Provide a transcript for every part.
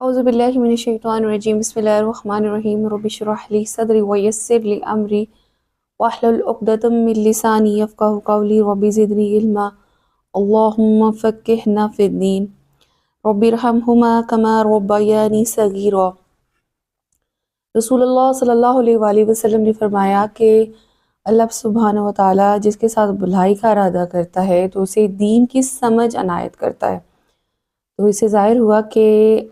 أعوذ بالله من الشيطان الرجيم بسم الله الرحمن الرحيم رب اشرح لي صدري ويسر لي أمري واحلل عقدة من لساني يفقهوا قولي رب زدني علما اللهم فقهنا في الدين رب ارحمهما كما ربياني صغيرا۔ رسول اللہ صلی اللہ علیہ وآلہ وسلم نے فرمایا کہ اللہ سبحانہ و تعالیٰ جس کے ساتھ بھلائی کا ارادہ کرتا ہے تو اسے دین کی سمجھ عنایت کرتا ہے۔ تو اس سے ظاہر ہوا کہ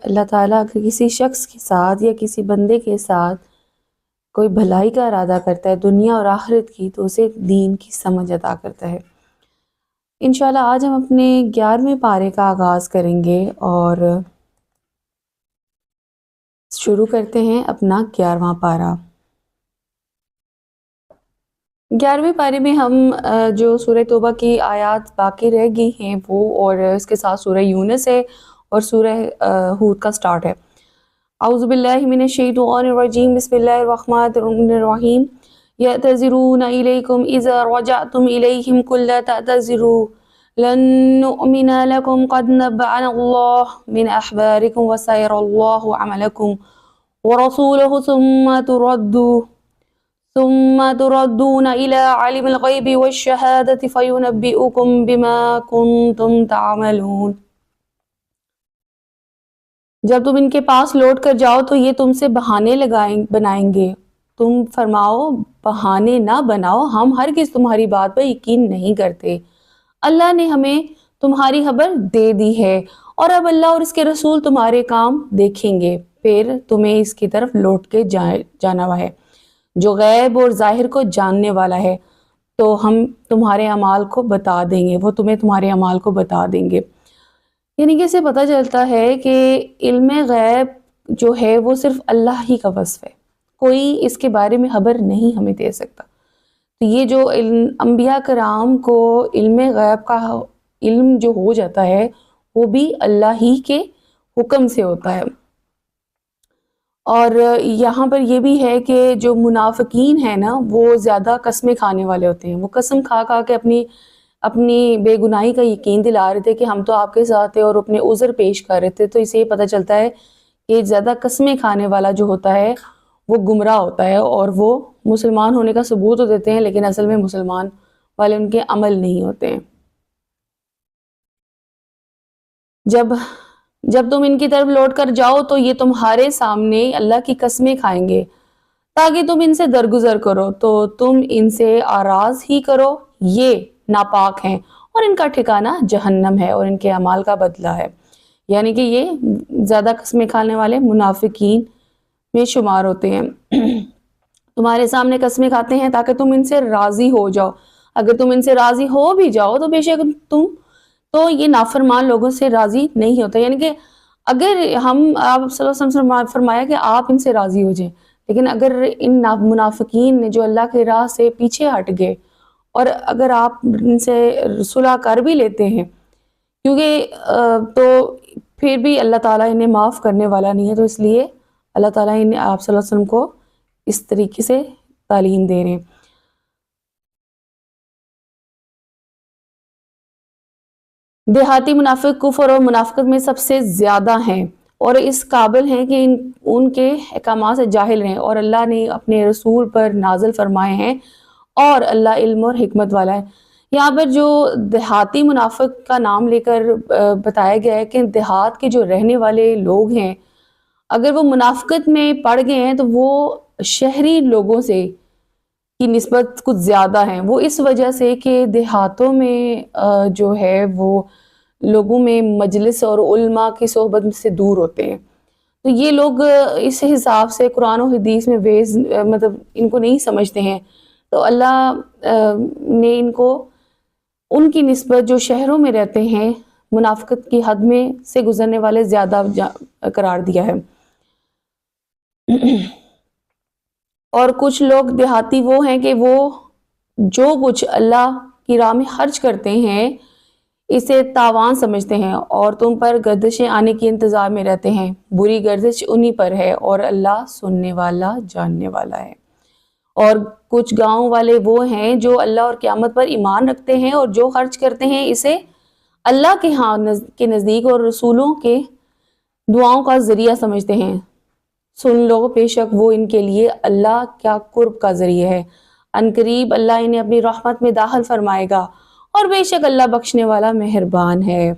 اللہ تعالیٰ اگر کسی شخص کے ساتھ یا کسی بندے کے ساتھ کوئی بھلائی کا ارادہ کرتا ہے دنیا اور آخرت کی تو اسے دین کی سمجھ عطا کرتا ہے۔ انشاءاللہ آج ہم اپنے 11ویں پارے کا آغاز کریں گے اور شروع کرتے ہیں اپنا 11واں پارہ۔ 11ویں پارے میں ہم جو سورہ توبہ کی آیات باقی رہ گئی ہیں وہ اور اس کے ساتھ سورہ یونس ہے اور سورہ ہود کا سٹارٹ ہے۔ اعوذ باللہ من الشیطان الرجیم بسم اللہ الرحمن الرحیم یعتذرون الیکم اذا رجعتم الیہم کل تعتذروا لن نؤمن لکم قد نبعنا اللہ من احبارکم وسیر اللہ عملکم ورسولہ ثم تردون إلى عالم الغيب والشهادة فينبئكم بما كنتم تعملون۔ جب تم ان کے پاس لوٹ کر جاؤ تو یہ تم سے بہانے بنائیں گے، تم فرماؤ بہانے نہ بناؤ، ہم ہرگز تمہاری بات پر یقین نہیں کرتے، اللہ نے ہمیں تمہاری خبر دے دی ہے اور اب اللہ اور اس کے رسول تمہارے کام دیکھیں گے، پھر تمہیں اس کی طرف لوٹ کے جانا ہوا ہے جو غیب اور ظاہر کو جاننے والا ہے، تو ہم تمہارے اعمال کو بتا دیں گے، وہ تمہیں تمہارے اعمال کو بتا دیں گے۔ یعنی کہ اسے پتہ چلتا ہے کہ علم غیب جو ہے وہ صرف اللہ ہی کا وصف ہے، کوئی اس کے بارے میں خبر نہیں ہمیں دے سکتا۔ تو یہ جو انبیاء کرام کو علم غیب کا علم جو ہو جاتا ہے وہ بھی اللہ ہی کے حکم سے ہوتا ہے۔ اور یہاں پر یہ بھی ہے کہ جو منافقین ہیں نا وہ زیادہ قسمیں کھانے والے ہوتے ہیں، وہ قسم کھا کے اپنی بے گناہی کا یقین دلا رہے تھے کہ ہم تو آپ کے ساتھ تھے اور اپنے عذر پیش کر رہے تھے۔ تو اسے یہ پتہ چلتا ہے کہ زیادہ قسمیں کھانے والا جو ہوتا ہے وہ گمراہ ہوتا ہے اور وہ مسلمان ہونے کا ثبوت تو دیتے ہیں لیکن اصل میں مسلمان والے ان کے عمل نہیں ہوتے ہیں۔ جب تم ان کی طرف لوٹ کر جاؤ تو یہ تمہارے سامنے اللہ کی قسمیں کھائیں گے تاکہ تم ان سے درگزر کرو، تو تم ان سے آراز ہی کرو، یہ ناپاک ہیں اور ان کا ٹھکانہ جہنم ہے اور ان کے اعمال کا بدلہ ہے۔ یعنی کہ یہ زیادہ قسمیں کھانے والے منافقین میں شمار ہوتے ہیں۔ تمہارے سامنے قسمیں کھاتے ہیں تاکہ تم ان سے راضی ہو جاؤ، اگر تم ان سے راضی ہو بھی جاؤ تو بے شک تم تو یہ نافرمان لوگوں سے راضی نہیں ہوتا۔ یعنی کہ اگر آپ صلی اللہ علیہ وسلم نے فرمایا کہ آپ ان سے راضی ہو جائیں، لیکن اگر ان منافقین نے جو اللہ کے راہ سے پیچھے ہٹ گئے اور اگر آپ ان سے صلح کر بھی لیتے ہیں کیونکہ تو پھر بھی اللہ تعالیٰ انہیں معاف کرنے والا نہیں ہے، تو اس لیے اللہ تعالیٰ انہیں آپ صلی اللہ علیہ وسلم کو اس طریقے سے تعلیم دے رہے ہیں۔ دیہاتی منافق کفر اور منافقت میں سب سے زیادہ ہیں اور اس قابل ہیں کہ ان کے احکامات سے جاہل رہیں، اور اللہ نے اپنے رسول پر نازل فرمائے ہیں اور اللہ علم اور حکمت والا ہے۔ یہاں پر جو دیہاتی منافق کا نام لے کر بتایا گیا ہے کہ دیہات کے جو رہنے والے لوگ ہیں اگر وہ منافقت میں پڑ گئے ہیں تو وہ شہری لوگوں سے کی نسبت کچھ زیادہ ہیں، وہ اس وجہ سے کہ دیہاتوں میں جو ہے وہ لوگوں میں مجلس اور علماء کی صحبت سے دور ہوتے ہیں، تو یہ لوگ اس حساب سے قرآن و حدیث میں مطلب ان کو نہیں سمجھتے ہیں، تو اللہ نے ان کو ان کی نسبت جو شہروں میں رہتے ہیں منافقت کی حد میں سے گزرنے والے زیادہ قرار دیا ہے۔ اور کچھ لوگ دیہاتی وہ ہیں کہ وہ جو کچھ اللہ کی راہ میں خرچ کرتے ہیں اسے تاوان سمجھتے ہیں اور تم پر گردشیں آنے کی انتظار میں رہتے ہیں، بری گردش انہی پر ہے اور اللہ سننے والا جاننے والا ہے۔ اور کچھ گاؤں والے وہ ہیں جو اللہ اور قیامت پر ایمان رکھتے ہیں اور جو خرچ کرتے ہیں اسے اللہ کے ہاں کے نزدیک اور رسولوں کے دعاؤں کا ذریعہ سمجھتے ہیں۔ سن لو، بے شک وہ ان کے لیے اللہ کیا قرب کا ذریعہ ہے، ان قریب اللہ انہیں اپنی رحمت میں داخل فرمائے گا، اور بے شک اللہ بخشنے والا مہربان ہے۔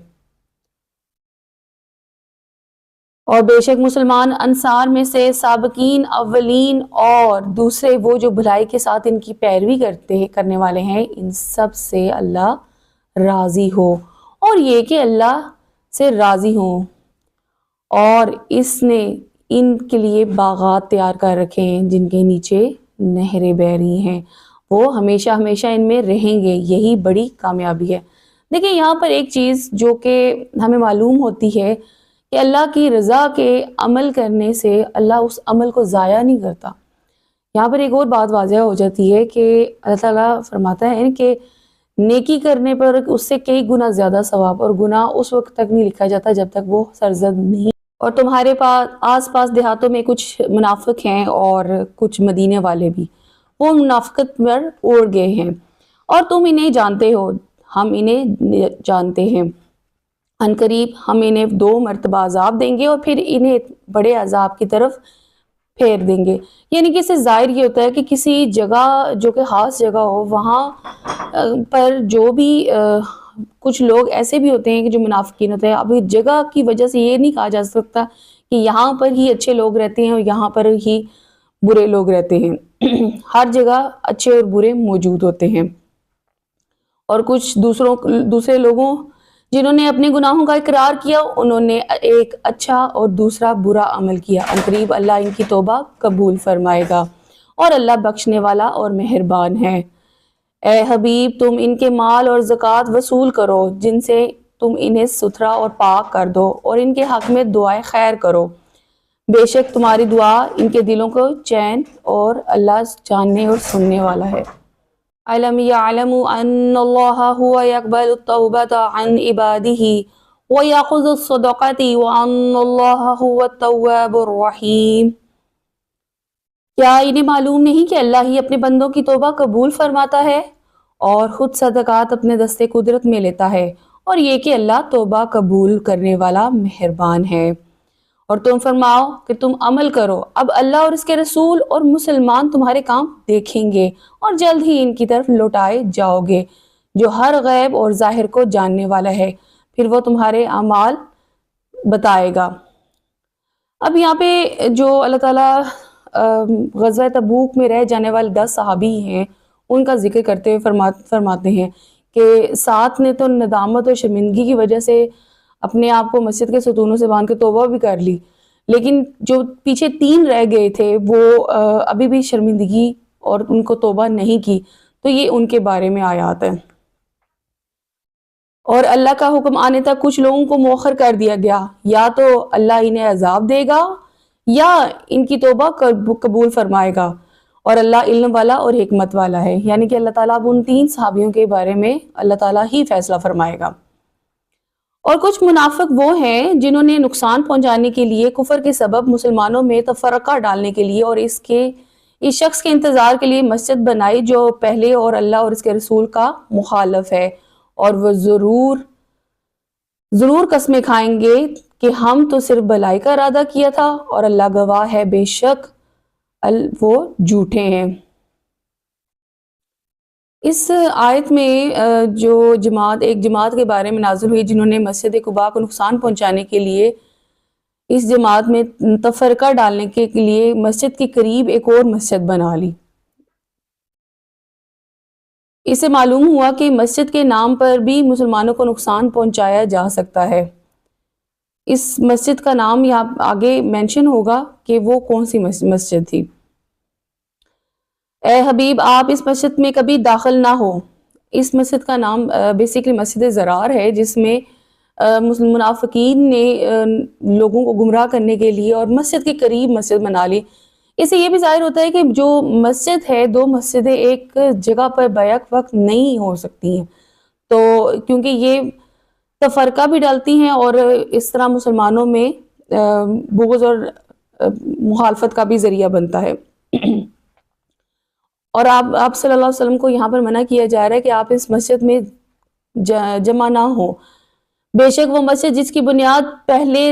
اور بے شک مسلمان انصار میں سے سابقین اولین اور دوسرے وہ جو بھلائی کے ساتھ ان کی پیروی کرنے والے ہیں، ان سب سے اللہ راضی ہو، اور یہ کہ اللہ سے راضی ہوں، اور اس نے ان کے لیے باغات تیار کر رکھے ہیں جن کے نیچے نہریں بہہ رہی ہیں، وہ ہمیشہ ہمیشہ ان میں رہیں گے، یہی بڑی کامیابی ہے۔ دیکھیں یہاں پر ایک چیز جو کہ ہمیں معلوم ہوتی ہے کہ اللہ کی رضا کے عمل کرنے سے اللہ اس عمل کو ضائع نہیں کرتا۔ یہاں پر ایک اور بات واضح ہو جاتی ہے کہ اللہ تعالیٰ فرماتا ہے کہ نیکی کرنے پر اس سے کئی گنا زیادہ ثواب، اور گناہ اس وقت تک نہیں لکھا جاتا جب تک وہ سرزد نہیں۔ اور تمہارے پاس آس پاس دیہاتوں میں کچھ منافق ہیں اور کچھ مدینے والے بھی، وہ منافقت پر اڑ گئے ہیں، اور تم انہیں جانتے ہو، ہم انہیں جانتے ہیں، ان قریب ہم انہیں 2 مرتبہ عذاب دیں گے اور پھر انہیں بڑے عذاب کی طرف پھیر دیں گے۔ یعنی کہ اس سے ظاہر یہ ہوتا ہے کہ کسی جگہ جو کہ خاص جگہ ہو، وہاں پر جو بھی کچھ لوگ ایسے بھی ہوتے ہیں کہ جو منافقین ہوتے ہیں۔ اب جگہ کی وجہ سے یہ نہیں کہا جا سکتا کہ یہاں پر ہی اچھے لوگ رہتے ہیں اور یہاں پر ہی برے لوگ رہتے ہیں، ہر جگہ اچھے اور برے موجود ہوتے ہیں۔ اور کچھ دوسرے لوگوں جنہوں نے اپنے گناہوں کا اقرار کیا، انہوں نے ایک اچھا اور دوسرا برا عمل کیا، ان قریب اللہ ان کی توبہ قبول فرمائے گا، اور اللہ بخشنے والا اور مہربان ہے۔ اے حبیب، تم ان کے مال اور زکوٰۃ وصول کرو جن سے تم انہیں ستھرا اور پاک کر دو، اور ان کے حق میں دعائے خیر کرو، بے شک تمہاری دعا ان کے دلوں کو چین، اور اللہ جاننے اور سننے والا ہے۔ أَلَمْ يَعْلَمُوا أَنَّ اللَّهَ هُوَ يَقْبَلُ التَّوْبَةَ عَنْ عِبَادِهِ وَيَأْخُذُ الصَّدَقَاتِ وَأَنَّ اللَّهَ هُوَ التَّوَّابُ الرَّحِيمُ۔ کیا انہیں معلوم نہیں کہ اللہ ہی اپنے بندوں کی توبہ قبول فرماتا ہے اور خود صدقات اپنے دستے قدرت میں لیتا ہے، اور یہ کہ اللہ توبہ قبول کرنے والا مہربان ہے۔ اور تم فرماؤ کہ تم عمل کرو، اب اللہ اور اس کے رسول اور مسلمان تمہارے کام دیکھیں گے، اور جلد ہی ان کی طرف لوٹائے جاؤ گے، جو ہر غیب اور ظاہر کو جاننے والا ہے، پھر وہ تمہارے اعمال بتائے گا۔ اب یہاں پہ جو اللہ تعالیٰ غزوہ تبوک میں رہ جانے والے 10 صحابی ہیں، ان کا ذکر کرتے ہوئے فرماتے ہیں کہ 7 نے تو ندامت اور شرمندگی کی وجہ سے اپنے آپ کو مسجد کے ستونوں سے باندھ کے توبہ بھی کر لی، لیکن جو پیچھے 3 رہ گئے تھے وہ ابھی بھی شرمندگی اور ان کو توبہ نہیں کی، تو یہ ان کے بارے میں آیات ہے۔ اور اللہ کا حکم آنے تک کچھ لوگوں کو مؤخر کر دیا گیا، یا تو اللہ انہیں عذاب دے گا یا ان کی توبہ قبول فرمائے گا، اور اللہ علم والا اور حکمت والا ہے۔ یعنی کہ اللہ تعالیٰ اب ان 3 صحابیوں کے بارے میں اللہ تعالیٰ ہی فیصلہ فرمائے گا۔ اور کچھ منافق وہ ہیں جنہوں نے نقصان پہنچانے کے لیے، کفر کے سبب مسلمانوں میں تفرقہ ڈالنے کے لیے، اور اس شخص کے انتظار کے لیے مسجد بنائی جو پہلے اور اللہ اور اس کے رسول کا مخالف ہے، اور وہ ضرور قسمیں کھائیں گے کہ ہم تو صرف بھلائی کا ارادہ کیا تھا، اور اللہ گواہ ہے بے شک وہ جھوٹے ہیں۔ اس آیت میں ایک جماعت کے بارے میں نازل ہوئی جنہوں نے مسجد قباء کو نقصان پہنچانے کے لیے، اس جماعت میں تفرقہ ڈالنے کے لیے مسجد کے قریب ایک اور مسجد بنا لی۔ اس سے معلوم ہوا کہ مسجد کے نام پر بھی مسلمانوں کو نقصان پہنچایا جا سکتا ہے۔ اس مسجد کا نام یہاں آگے مینشن ہوگا کہ وہ کون سی مسجد تھی۔ اے حبیب، آپ اس مسجد میں کبھی داخل نہ ہو۔ اس مسجد کا نام بیسیکلی مسجد زرار ہے، جس میں منافقین نے لوگوں کو گمراہ کرنے کے لیے اور مسجد کے قریب مسجد بنا لی۔ اس سے یہ بھی ظاہر ہوتا ہے کہ جو مسجد ہے، 2 مسجدیں ایک جگہ پر بیک وقت نہیں ہو سکتی ہیں، تو کیونکہ یہ تفرقہ بھی ڈالتی ہیں اور اس طرح مسلمانوں میں بغض اور مخالفت کا بھی ذریعہ بنتا ہے۔ اور آپ صلی اللہ علیہ وسلم کو یہاں پر منع کیا جا رہا ہے کہ آپ اس مسجد میں جمع نہ ہو، بے شک وہ مسجد جس کی بنیاد پہلے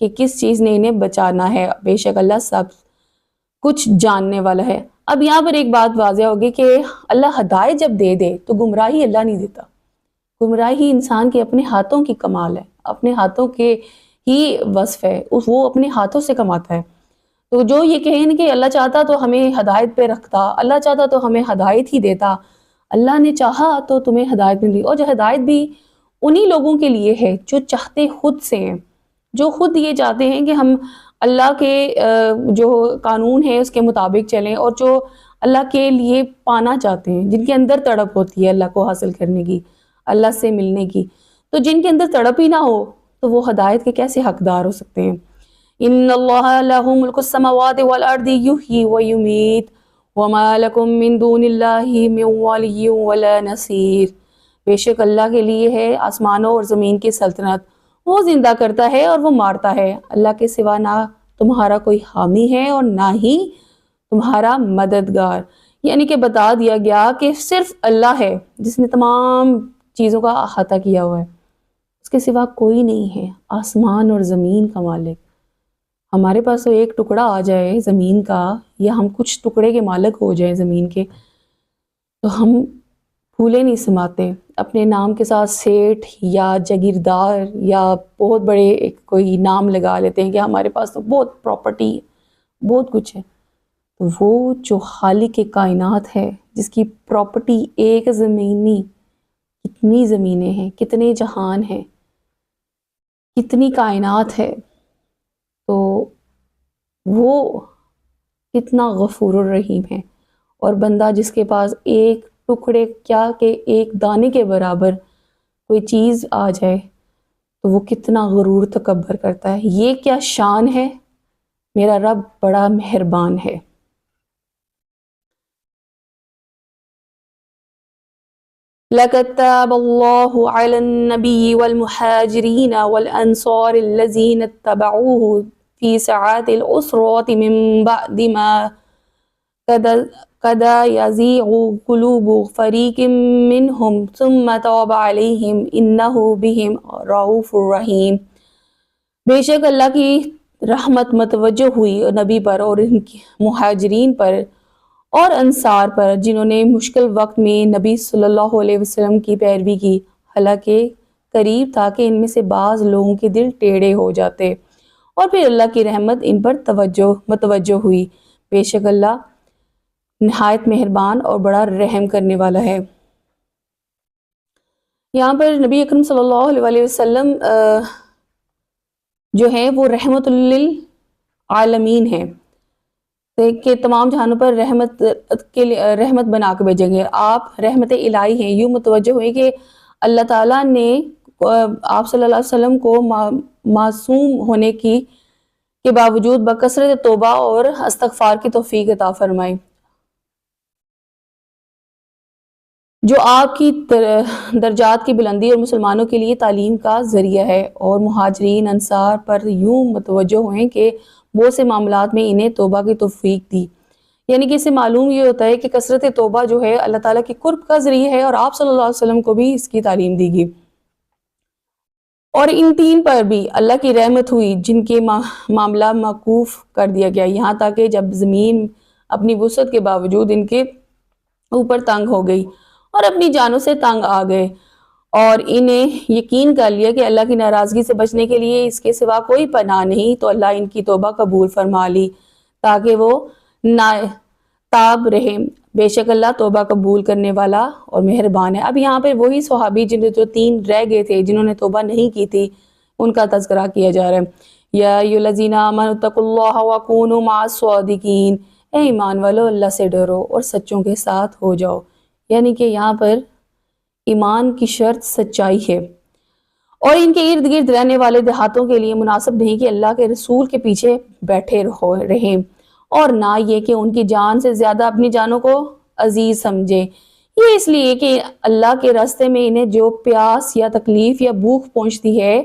کہ کس چیز نے انہیں بچانا ہے، بے شک اللہ سب کچھ جاننے والا ہے۔ اب یہاں پر ایک بات واضح ہوگی کہ اللہ ہدایت جب دے دے تو گمراہی اللہ نہیں دیتا، گمراہی انسان کے اپنے ہاتھوں کی کمال ہے، اپنے ہاتھوں کے ہی وصف ہے، وہ اپنے ہاتھوں سے کماتا ہے۔ تو جو یہ کہیں کہ اللہ چاہتا تو ہمیں ہدایت پہ رکھتا، اللہ چاہتا تو ہمیں ہدایت ہی دیتا، اللہ نے چاہا تو تمہیں ہدایت ملی، اور جو ہدایت بھی انہی لوگوں کے لیے ہے جو چاہتے خود سے ہیں، جو خود یہ چاہتے ہیں کہ ہم اللہ کے جو قانون ہے اس کے مطابق چلیں، اور جو اللہ کے لیے پانا چاہتے ہیں، جن کے اندر تڑپ ہوتی ہے اللہ کو حاصل کرنے کی، اللہ سے ملنے کی۔ تو جن کے اندر تڑپ ہی نہ ہو تو وہ ہدایت کے کیسے حقدار ہو سکتے ہیں؟ ان اللہ لہ ملک السماوات والارض یحیی ویمیت وما لکم من دون اللہ من ولی ولا نصیر۔ بے شک اللہ کے لیے ہے آسمانوں اور زمین کی سلطنت، وہ زندہ کرتا ہے اور وہ مارتا ہے، اللہ کے سوا نہ تمہارا کوئی حامی ہے اور نہ ہی تمہارا مددگار۔ یعنی کہ بتا دیا گیا کہ صرف اللہ ہے جس نے تمام چیزوں کا احاطہ کیا ہوا ہے، اس کے سوا کوئی نہیں ہے آسمان اور زمین کا مالک۔ ہمارے پاس تو ایک ٹکڑا آ جائے زمین کا، یا ہم کچھ ٹکڑے کے مالک ہو جائیں زمین کے، تو ہم پھولے نہیں سماتے، اپنے نام کے ساتھ سیٹھ یا جاگیردار یا بہت بڑے کوئی نام لگا لیتے ہیں کہ ہمارے پاس تو بہت پراپرٹی ہے، بہت کچھ ہے۔ تو وہ جو خالق کائنات ہے، جس کی پراپرٹی ایک زمین نہیں، کتنی زمینیں ہیں، کتنے جہان ہیں، کتنی کائنات ہے، تو وہ کتنا غفور الرحیم ہے۔ اور بندہ جس کے پاس ایک ٹکڑے کیا کہ ایک دانے کے برابر کوئی چیز آ جائے تو وہ کتنا غرور تکبر کرتا ہے۔ یہ کیا شان ہے، میرا رب بڑا مہربان ہے۔ لَقَدْ تَابَ اللَّهُ عَلَى النَّبِيِّ وَالْمُهَاجِرِينَ وَالْأَنصَارِ الَّذِينَ اتَّبَعُوهُ فِي سَاعَةِ الْعُسْرَةِ مِن بَعْدِ مَا قَدْ يَزِيغُ قُلُوبُ فَرِيقٍ مِّنْهُمْ ثُمَّ تَابَ عَلَيْهِمْ إِنَّهُ بِهِمْ رَءُوفٌ رَحِيمٌ۔ بے شک اللہ کی رحمت متوجہ ہوئی نبی پر اور ان کی مہاجرین پر اور انصار پر، جنہوں نے مشکل وقت میں نبی صلی اللہ علیہ وسلم کی پیروی کی، حالانکہ قریب تھا کہ ان میں سے بعض لوگوں کے دل ٹیڑھے ہو جاتے، اور پھر اللہ کی رحمت ان پر متوجہ ہوئی۔ بے شک اللہ نہایت مہربان اور بڑا رحم کرنے والا ہے۔ یہاں پر نبی اکرم صلی اللہ علیہ وسلم جو ہیں وہ رحمت للعالمین ہیں، کہ تمام جہانوں پر رحمت بنا کے بھیجیں گے، آپ رحمت الہی ہیں۔ یوں متوجہ ہوئی کہ اللہ تعالیٰ نے آپ صلی اللہ علیہ وسلم کو معصوم ہونے کے باوجود بکثرت توبہ اور استغفار کی توفیق عطا فرمائی، جو آپ کی درجات کی بلندی اور مسلمانوں کے لیے تعلیم کا ذریعہ ہے۔ اور مہاجرین انصار پر یوں متوجہ ہوئے کہ بہت سے معاملات میں انہیں توبہ کی توفیق دی۔ یعنی کہ اس سے معلوم یہ ہوتا ہے کہ کثرت توبہ جو ہے اللہ تعالیٰ کے قرب کا ذریعہ ہے، اور آپ صلی اللہ علیہ وسلم کو بھی اس کی تعلیم دی گئی۔ اور ان تین پر بھی اللہ کی رحمت ہوئی جن کے معاملہ موقوف کر دیا گیا، یہاں تک کہ جب زمین اپنی وسعت کے باوجود ان کے اوپر تنگ ہو گئی اور اپنی جانوں سے تنگ آ گئے، اور انہیں یقین کر لیا کہ اللہ کی ناراضگی سے بچنے کے لیے اس کے سوا کوئی پناہ نہیں، تو اللہ ان کی توبہ قبول فرما لی تاکہ وہ تاب رہے۔ بے شک اللہ توبہ قبول کرنے والا اور مہربان ہے۔ اب یہاں پہ وہی صحابی جو تین رہ گئے تھے، جنہوں نے توبہ نہیں کی تھی، ان کا تذکرہ کیا جا رہا ہے۔ یا ایھا الذین آمنوا اتقوا اللہ وکونوا مع الصادقین، اے ایمان والو اللہ سے ڈرو اور سچوں کے ساتھ ہو جاؤ۔ یعنی کہ یہاں پر ایمان کی شرط سچائی ہے، اور ان کے ارد گرد رہنے والے دیہاتوں کے لیے مناسب نہیں کہ اللہ کے رسول کے پیچھے بیٹھے رہیں، اور نہ یہ کہ ان کی جان سے زیادہ اپنی جانوں کو عزیز سمجھے۔ یہ اس لیے کہ اللہ کے راستے میں انہیں جو پیاس یا تکلیف یا بھوک پہنچتی ہے،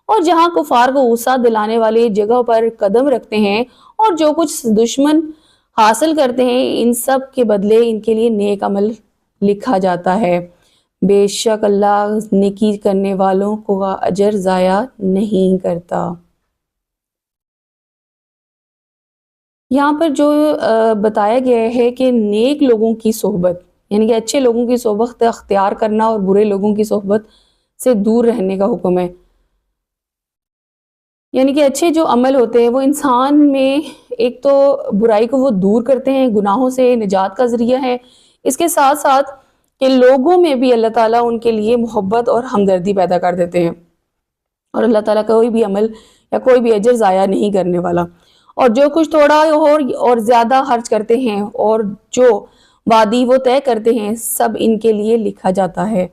اور جہاں کفار کو غصہ دلانے والی جگہوں پر قدم رکھتے ہیں، اور جو کچھ دشمن حاصل کرتے ہیں، ان سب کے بدلے ان کے لیے نیک عمل لکھا جاتا ہے۔ بے شک اللہ نیکی کرنے والوں کو اجر ضائع نہیں کرتا۔ یہاں پر جو بتایا گیا ہے کہ نیک لوگوں کی صحبت، یعنی کہ اچھے لوگوں کی صحبت اختیار کرنا اور برے لوگوں کی صحبت سے دور رہنے کا حکم ہے۔ یعنی کہ اچھے جو عمل ہوتے ہیں وہ انسان میں ایک تو برائی کو وہ دور کرتے ہیں، گناہوں سے نجات کا ذریعہ ہے، اس کے ساتھ ساتھ کہ لوگوں میں بھی اللہ تعالیٰ ان کے لیے محبت اور ہمدردی پیدا کر دیتے ہیں، اور اللہ تعالیٰ کوئی بھی عمل یا کوئی بھی اجر ضائع نہیں کرنے والا۔ اور جو کچھ تھوڑا اور زیادہ خرچ کرتے ہیں اور جو وعدی وہ طے کرتے ہیں، سب ان کے لیے لکھا جاتا ہے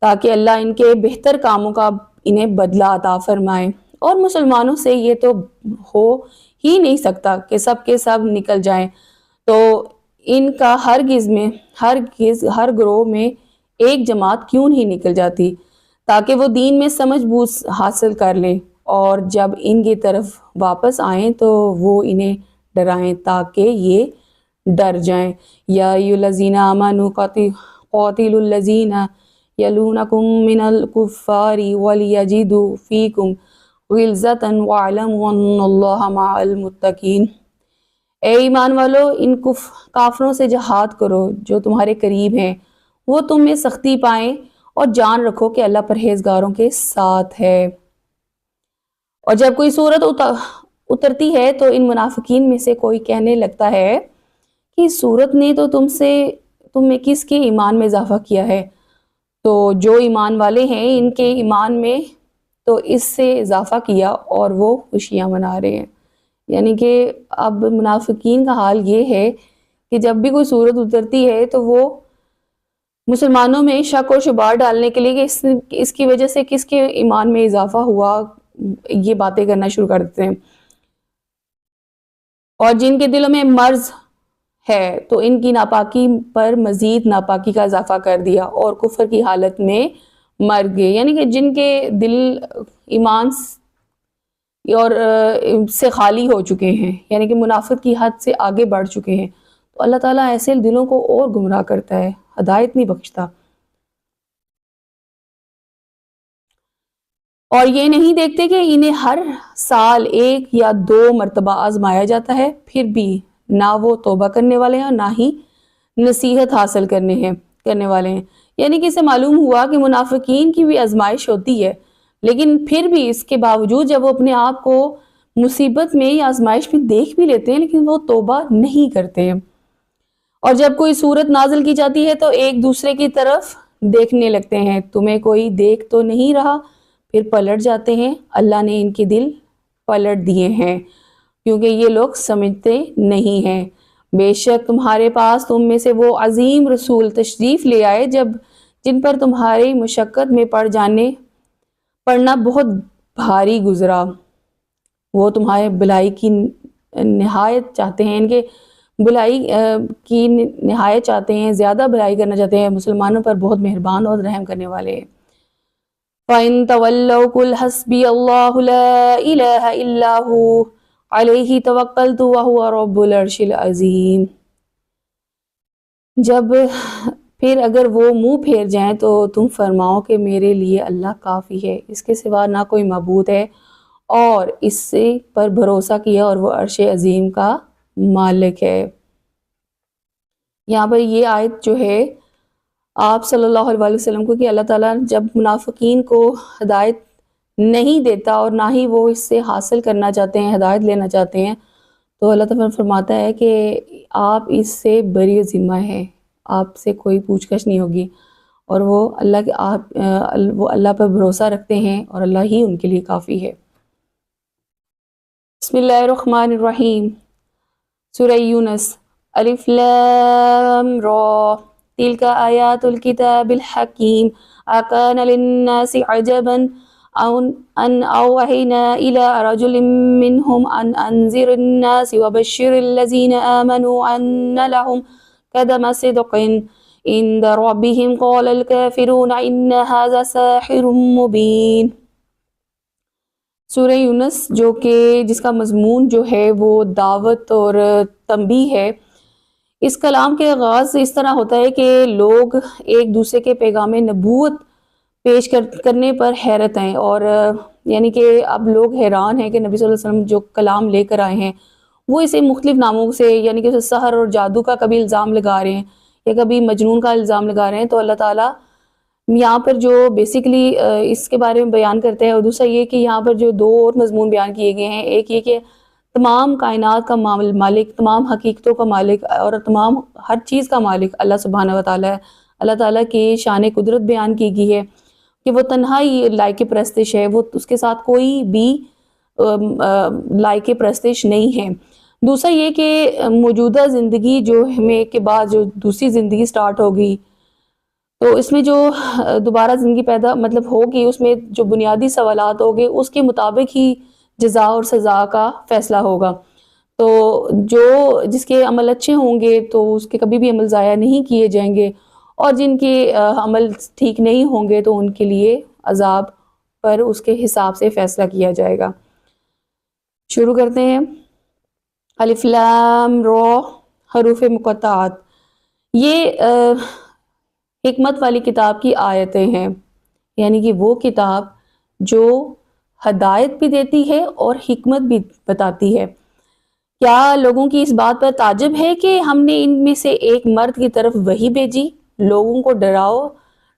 تاکہ اللہ ان کے بہتر کاموں کا انہیں بدلہ عطا فرمائے۔ اور مسلمانوں سے یہ تو ہو ہی نہیں سکتا کہ سب کے سب نکل جائیں، تو ان کا ہر گروہ میں ایک جماعت کیوں نہیں نکل جاتی تاکہ وہ دین میں سمجھ بوجھ حاصل کر لیں، اور جب ان کی طرف واپس آئیں تو وہ انہیں ڈرائیں تاکہ یہ ڈر جائیں۔ یا ایھا الذین آمنوا قاتلوا الذین یلونکم من الکفار ولیجدوا فیکم غلظۃ واعلموا ان اللہ مع المتقین۔ اے ایمان والو، ان کافروں سے جہاد کرو جو تمہارے قریب ہیں، وہ تم میں سختی پائیں، اور جان رکھو کہ اللہ پرہیزگاروں کے ساتھ ہے۔ اور جب کوئی صورت اترتی ہے تو ان منافقین میں سے کوئی کہنے لگتا ہے کہ صورت نے تو تم میں کس کے ایمان میں اضافہ کیا ہے؟ تو جو ایمان والے ہیں ان کے ایمان میں تو اس سے اضافہ کیا اور وہ خوشیاں منا رہے ہیں۔ یعنی کہ اب منافقین کا حال یہ ہے کہ جب بھی کوئی صورت اترتی ہے تو وہ مسلمانوں میں شک و شبہات ڈالنے کے لیے کہ اس کی وجہ سے کس کے ایمان میں اضافہ ہوا، یہ باتیں کرنا شروع کر دیتے ہیں۔ اور جن کے دلوں میں مرض ہے تو ان کی ناپاکی پر مزید ناپاکی کا اضافہ کر دیا اور کفر کی حالت میں مر گئے۔ یعنی کہ جن کے دل ایمان اور سے خالی ہو چکے ہیں، یعنی کہ منافق کی حد سے آگے بڑھ چکے ہیں، تو اللہ تعالیٰ ایسے دلوں کو اور گمراہ کرتا ہے، ہدایت نہیں بخشتا۔ اور یہ نہیں دیکھتے کہ انہیں ہر سال 1 یا 2 مرتبہ آزمایا جاتا ہے، پھر بھی نہ وہ توبہ کرنے والے ہیں نہ ہی نصیحت حاصل کرنے والے ہیں۔ یعنی کہ اسے معلوم ہوا کہ منافقین کی بھی آزمائش ہوتی ہے، لیکن پھر بھی اس کے باوجود جب وہ اپنے آپ کو مصیبت میں یا آزمائش میں دیکھ بھی لیتے ہیں لیکن وہ توبہ نہیں کرتے ہیں، اور جب کوئی صورت نازل کی جاتی ہے تو ایک دوسرے کی طرف دیکھنے لگتے ہیں، تمہیں کوئی دیکھ تو نہیں رہا، پھر پلٹ جاتے ہیں۔ اللہ نے ان کے دل پلٹ دیے ہیں کیونکہ یہ لوگ سمجھتے نہیں ہیں۔ بے شک تمہارے پاس تم میں سے وہ عظیم رسول تشریف لے آئے جن پر تمہاری مشقت میں پڑنا بہت بھاری گزرا، وہ تمہارے بھلائی کی نہایت چاہتے ہیں، ان کے بھلائی کی نہایت چاہتے ہیں، زیادہ بھلائی کرنا چاہتے ہیں، مسلمانوں پر بہت مہربان اور رحم کرنے والے ہیں۔ فَإِن تَوَلَّوْا قُلْ حَسْبِيَ اللَّهُ لَا إِلَٰهَ إِلَّا هُوَ عَلَيْهِ تَوَكَّلْتُ وَهُوَ رَبُّ الْعَرْشِ الْعَظِيمِ۔ جب پھر اگر وہ منہ پھیر جائیں تو تم فرماؤ کہ میرے لیے اللہ کافی ہے، اس کے سوا نہ کوئی معبود ہے، اور اس سے پر بھروسہ کیا اور وہ عرش عظیم کا مالک ہے۔ یہاں پر یہ آیت جو ہے آپ صلی اللہ علیہ وسلم کو کہ اللہ تعالیٰ جب منافقین کو ہدایت نہیں دیتا اور نہ ہی وہ اس سے حاصل کرنا چاہتے ہیں، ہدایت لینا چاہتے ہیں، تو اللہ تعالیٰ فرماتا ہے کہ آپ اس سے بری ذمہ ہے، آپ سے کوئی پوچھ گچھ نہیں ہوگی، اور وہ اللہ پر بھروسہ رکھتے ہیں اور اللہ ہی ان کے لیے کافی ہے۔ بسم اللہ الرحمن الرحیم۔ سورہ یونس۔ الف لام را تلک آیات الکتاب الحکیم اکان للناس عجبا ان اوحینا الى رجل منهم ان انذر الناس وبشر الذین آمنوا ان لهم قدم صدق عند ربهم قال الكافرون ان هذا ساحر مبین۔ سورہ یونس جو کہ جس کا مضمون جو ہے وہ دعوت اور تنبیہ ہے، اس کلام کے آغاز اس طرح ہوتا ہے کہ لوگ ایک دوسرے کے پیغام نبوت پیش کرنے پر حیرت ہیں، اور یعنی کہ اب لوگ حیران ہیں کہ نبی صلی اللہ علیہ وسلم جو کلام لے کر آئے ہیں وہ اسے مختلف ناموں سے یعنی کہ اسے سحر اور جادو کا کبھی الزام لگا رہے ہیں یا کبھی مجنون کا الزام لگا رہے ہیں، تو اللہ تعالیٰ یہاں پر جو بیسیکلی اس کے بارے میں بیان کرتے ہیں، اور دوسرا یہ کہ یہاں پر جو دو اور مضمون بیان کیے گئے ہیں، ایک یہ کہ تمام کائنات کا مالک، تمام حقیقتوں کا مالک اور تمام ہر چیز کا مالک اللہ سبحانہ و تعالیٰ ہے۔ اللہ تعالیٰ کی شان قدرت بیان کی گئی ہے کہ وہ تنہا ہی لائق پرستش ہے، وہ اس کے ساتھ کوئی بھی لائق پرستش نہیں ہے۔ دوسرا یہ کہ موجودہ زندگی جو ہمیں کے بعد جو دوسری زندگی سٹارٹ ہوگی، تو اس میں جو دوبارہ زندگی پیدا ہوگی، اس میں جو بنیادی سوالات ہوگے اس کے مطابق ہی جزا اور سزا کا فیصلہ ہوگا۔ تو جس کے عمل اچھے ہوں گے تو اس کے کبھی بھی عمل ضائع نہیں کیے جائیں گے، اور جن کے عمل ٹھیک نہیں ہوں گے تو ان کے لیے عذاب پر اس کے حساب سے فیصلہ کیا جائے گا۔ شروع کرتے ہیں۔ الف لام را، حروف مقطعات، یہ حکمت والی کتاب کی آیتیں ہیں، یعنی کہ وہ کتاب جو ہدایت بھی دیتی ہے اور حکمت بھی بتاتی ہے۔ کیا لوگوں کی اس بات پر تعجب ہے کہ ہم نے ان میں سے ایک مرد کی طرف وحی بھیجی، لوگوں کو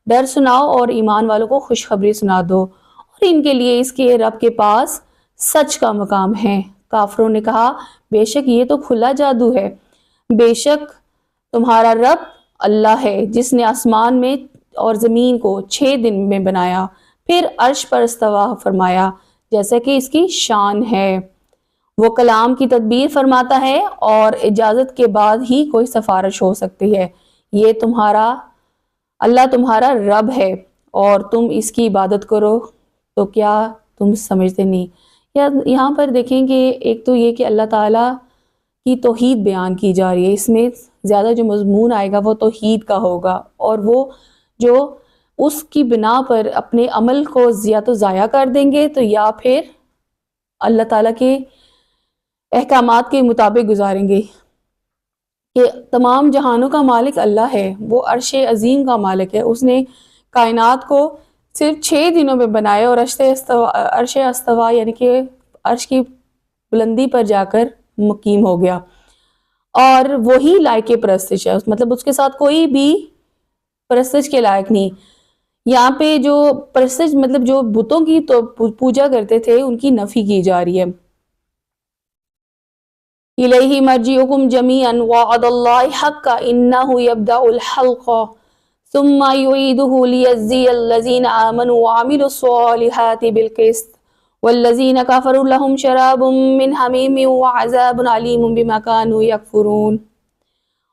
ڈر سناؤ اور ایمان والوں کو خوشخبری سنا دو، اور ان کے لیے اس کے رب کے پاس سچ کا مقام ہے۔ کافروں نے کہا بے شک یہ تو کھلا جادو ہے۔ بے شک تمہارا رب اللہ ہے جس نے آسمان میں اور زمین کو 6 دن میں بنایا، پھر عرش پر استوا فرمایا جیسا کہ اس کی شان ہے۔ وہ کلام کی تدبیر فرماتا ہے اور اجازت کے بعد ہی کوئی سفارش ہو سکتی ہے۔ یہ اللہ تمہارا رب ہے اور تم اس کی عبادت کرو، تو کیا تم سمجھتے نہیں؟ یہاں پر دیکھیں کہ ایک تو یہ کہ اللہ تعالیٰ کی توحید بیان کی جا رہی ہے، اس میں زیادہ جو مضمون آئے گا وہ توحید کا ہوگا، اور وہ جو اس کی بنا پر اپنے عمل کو یا تو ضائع کر دیں گے تو یا پھر اللہ تعالیٰ کے احکامات کے مطابق گزاریں گے۔ کہ تمام جہانوں کا مالک اللہ ہے، وہ عرش عظیم کا مالک ہے، اس نے کائنات کو صرف 6 دنوں میں بنایا اور عرش استوا یعنی کہ عرش کی بلندی پر جا کر مقیم ہو گیا، اور وہی لائق پرستش ہے، اس کے ساتھ کوئی بھی پرستش کے لائق نہیں۔ یہاں پہ جو پرستش جو بتوں کی تو پوجا کرتے تھے ان کی نفی کی جا رہی ہے۔ الیہ مرجعکم جمیعا وعد اللہ حق انہ یبدأ الخلق ثم یعیدہ لیجزی الذین آمنوا وعملوا الصالحات بالقسط والذین کفروا لهم شراب من حمیم وعذاب علیم بما كانوا یکفرون۔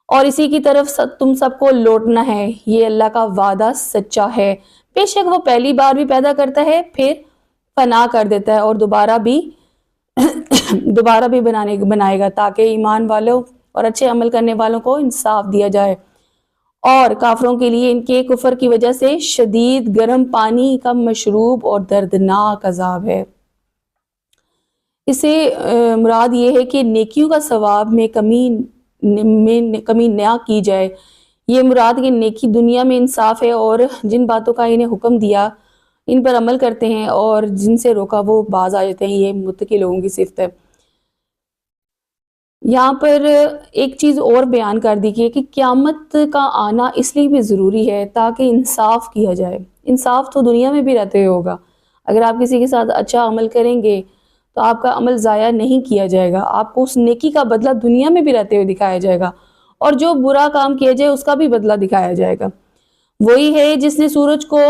اور اسی کی طرف تم سب کو لوٹنا ہے، یہ اللہ کا وعدہ سچا ہے، بے شک وہ پہلی بار بھی پیدا کرتا ہے پھر فنا کر دیتا ہے اور دوبارہ بھی بنائے گا تاکہ ایمان والوں اور اچھے عمل کرنے والوں کو انصاف دیا جائے، اور کافروں کے لیے ان کے کفر کی وجہ سے شدید گرم پانی کا مشروب اور دردناک عذاب ہے۔ اسے مراد یہ ہے کہ نیکیوں کا ثواب میں کمی نہ کی جائے۔ یہ مراد کہ نیکی دنیا میں انصاف ہے، اور جن باتوں کا انہیں حکم دیا ان پر عمل کرتے ہیں اور جن سے روکا وہ باز آ جاتے ہیں، یہ متقی لوگوں کی صفت ہے۔ یہاں پر ایک چیز اور بیان کر دی کہ قیامت کا آنا اس لیے بھی ضروری ہے تاکہ انصاف کیا جائے۔ انصاف تو دنیا میں بھی رہتے ہوئے ہوگا، اگر آپ کسی کے ساتھ اچھا عمل کریں گے تو آپ کا عمل ضائع نہیں کیا جائے گا، آپ کو اس نیکی کا بدلہ دنیا میں بھی رہتے ہوئے دکھایا جائے گا، اور جو برا کام کیا جائے اس کا بھی بدلہ دکھایا جائے گا۔ وہی ہے جس نے سورج کو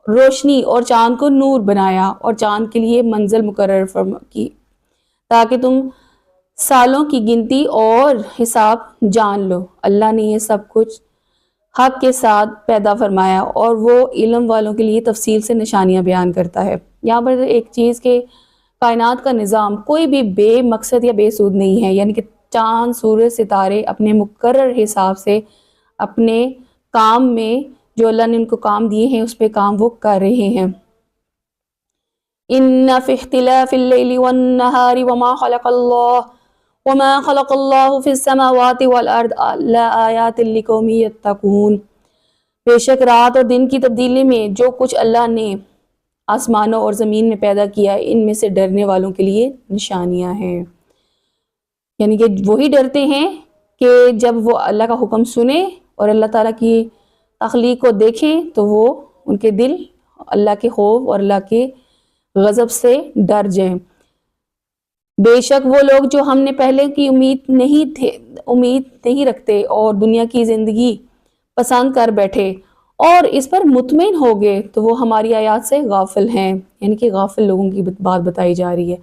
روشنی اور چاند کو نور بنایا اور چاند کے لیے منزل مقرر کی تاکہ تم سالوں کی گنتی اور حساب جان لو۔ اللہ نے یہ سب کچھ حق کے ساتھ پیدا فرمایا، اور وہ علم والوں کے لیے تفصیل سے نشانیاں بیان کرتا ہے۔ یہاں پر ایک چیز کہ کائنات کا نظام کوئی بھی بے مقصد یا بے سود نہیں ہے، یعنی کہ چاند سورج ستارے اپنے مقرر حساب سے اپنے کام میں جو اللہ نے ان کو کام دیے ہیں اس پہ کام وہ کر رہے ہیں۔ ان فی اختلاف اللیل والنہار وما خلق اللہ فی السماوات والارض لآیات لقوم یتقون۔ بے شک رات اور دن کی تبدیلی میں جو کچھ اللہ نے آسمانوں اور زمین میں پیدا کیا، ان میں سے ڈرنے والوں کے لیے نشانیاں ہیں۔ یعنی کہ وہی ڈرتے ہیں کہ جب وہ اللہ کا حکم سنیں اور اللہ تعالیٰ کی تخلیق کو دیکھیں تو وہ ان کے دل اللہ کے خوف اور اللہ کے غضب سے ڈر جائیں۔ بے شک وہ لوگ جو ہم نے پہلے کی امید نہیں رکھتے اور دنیا کی زندگی پسند کر بیٹھے اور اس پر مطمئن ہو گئے تو وہ ہماری آیات سے غافل ہیں، یعنی کہ غافل لوگوں کی بات بتائی جا رہی ہے۔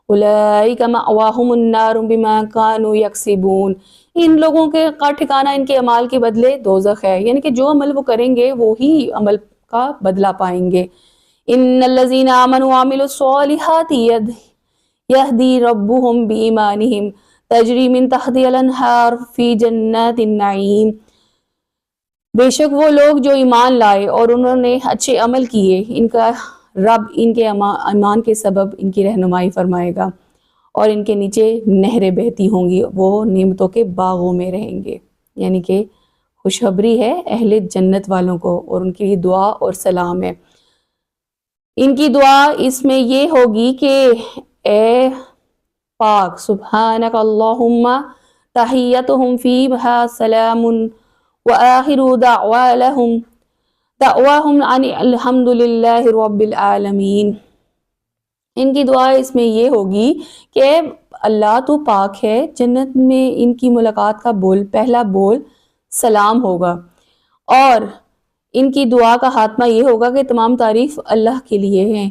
اولئک مأواہم النار بما کانوا یکسبون، ان لوگوں کا ٹھکانہ ان کے اعمال کے بدلے دوزخ ہے، یعنی کہ جو عمل وہ کریں گے وہی عمل کا بدلہ پائیں گے۔ ان الذین آمنوا وعملوا الصالحات یہدی ربہم بایمانہم تجری من تحتہا الانہار فی جنات النعیم، بے شک وہ لوگ جو ایمان لائے اور انہوں نے اچھے عمل کیے، ان کا رب ان کے ایمان کے سبب ان کی رہنمائی فرمائے گا اور ان کے نیچے نہریں بہتی ہوں گی، وہ نعمتوں کے باغوں میں رہیں گے، یعنی کہ خوشخبری ہے اہل جنت والوں کو اور ان کی دعا اور سلام ہے۔ ان کی دعا اس میں یہ ہوگی کہ اے پاک سبحانک اللہم تحیتہم فیہا سلام وآخر دعواہم ان الحمدللہ رب العالمین۔ ان کی دعا اس میں یہ ہوگی کہ اللہ تو پاک ہے، جنت میں ان کی ملاقات کا پہلا بول سلام ہوگا، اور ان کی دعا کا خاتمہ یہ ہوگا کہ تمام تعریف اللہ کے لیے ہیں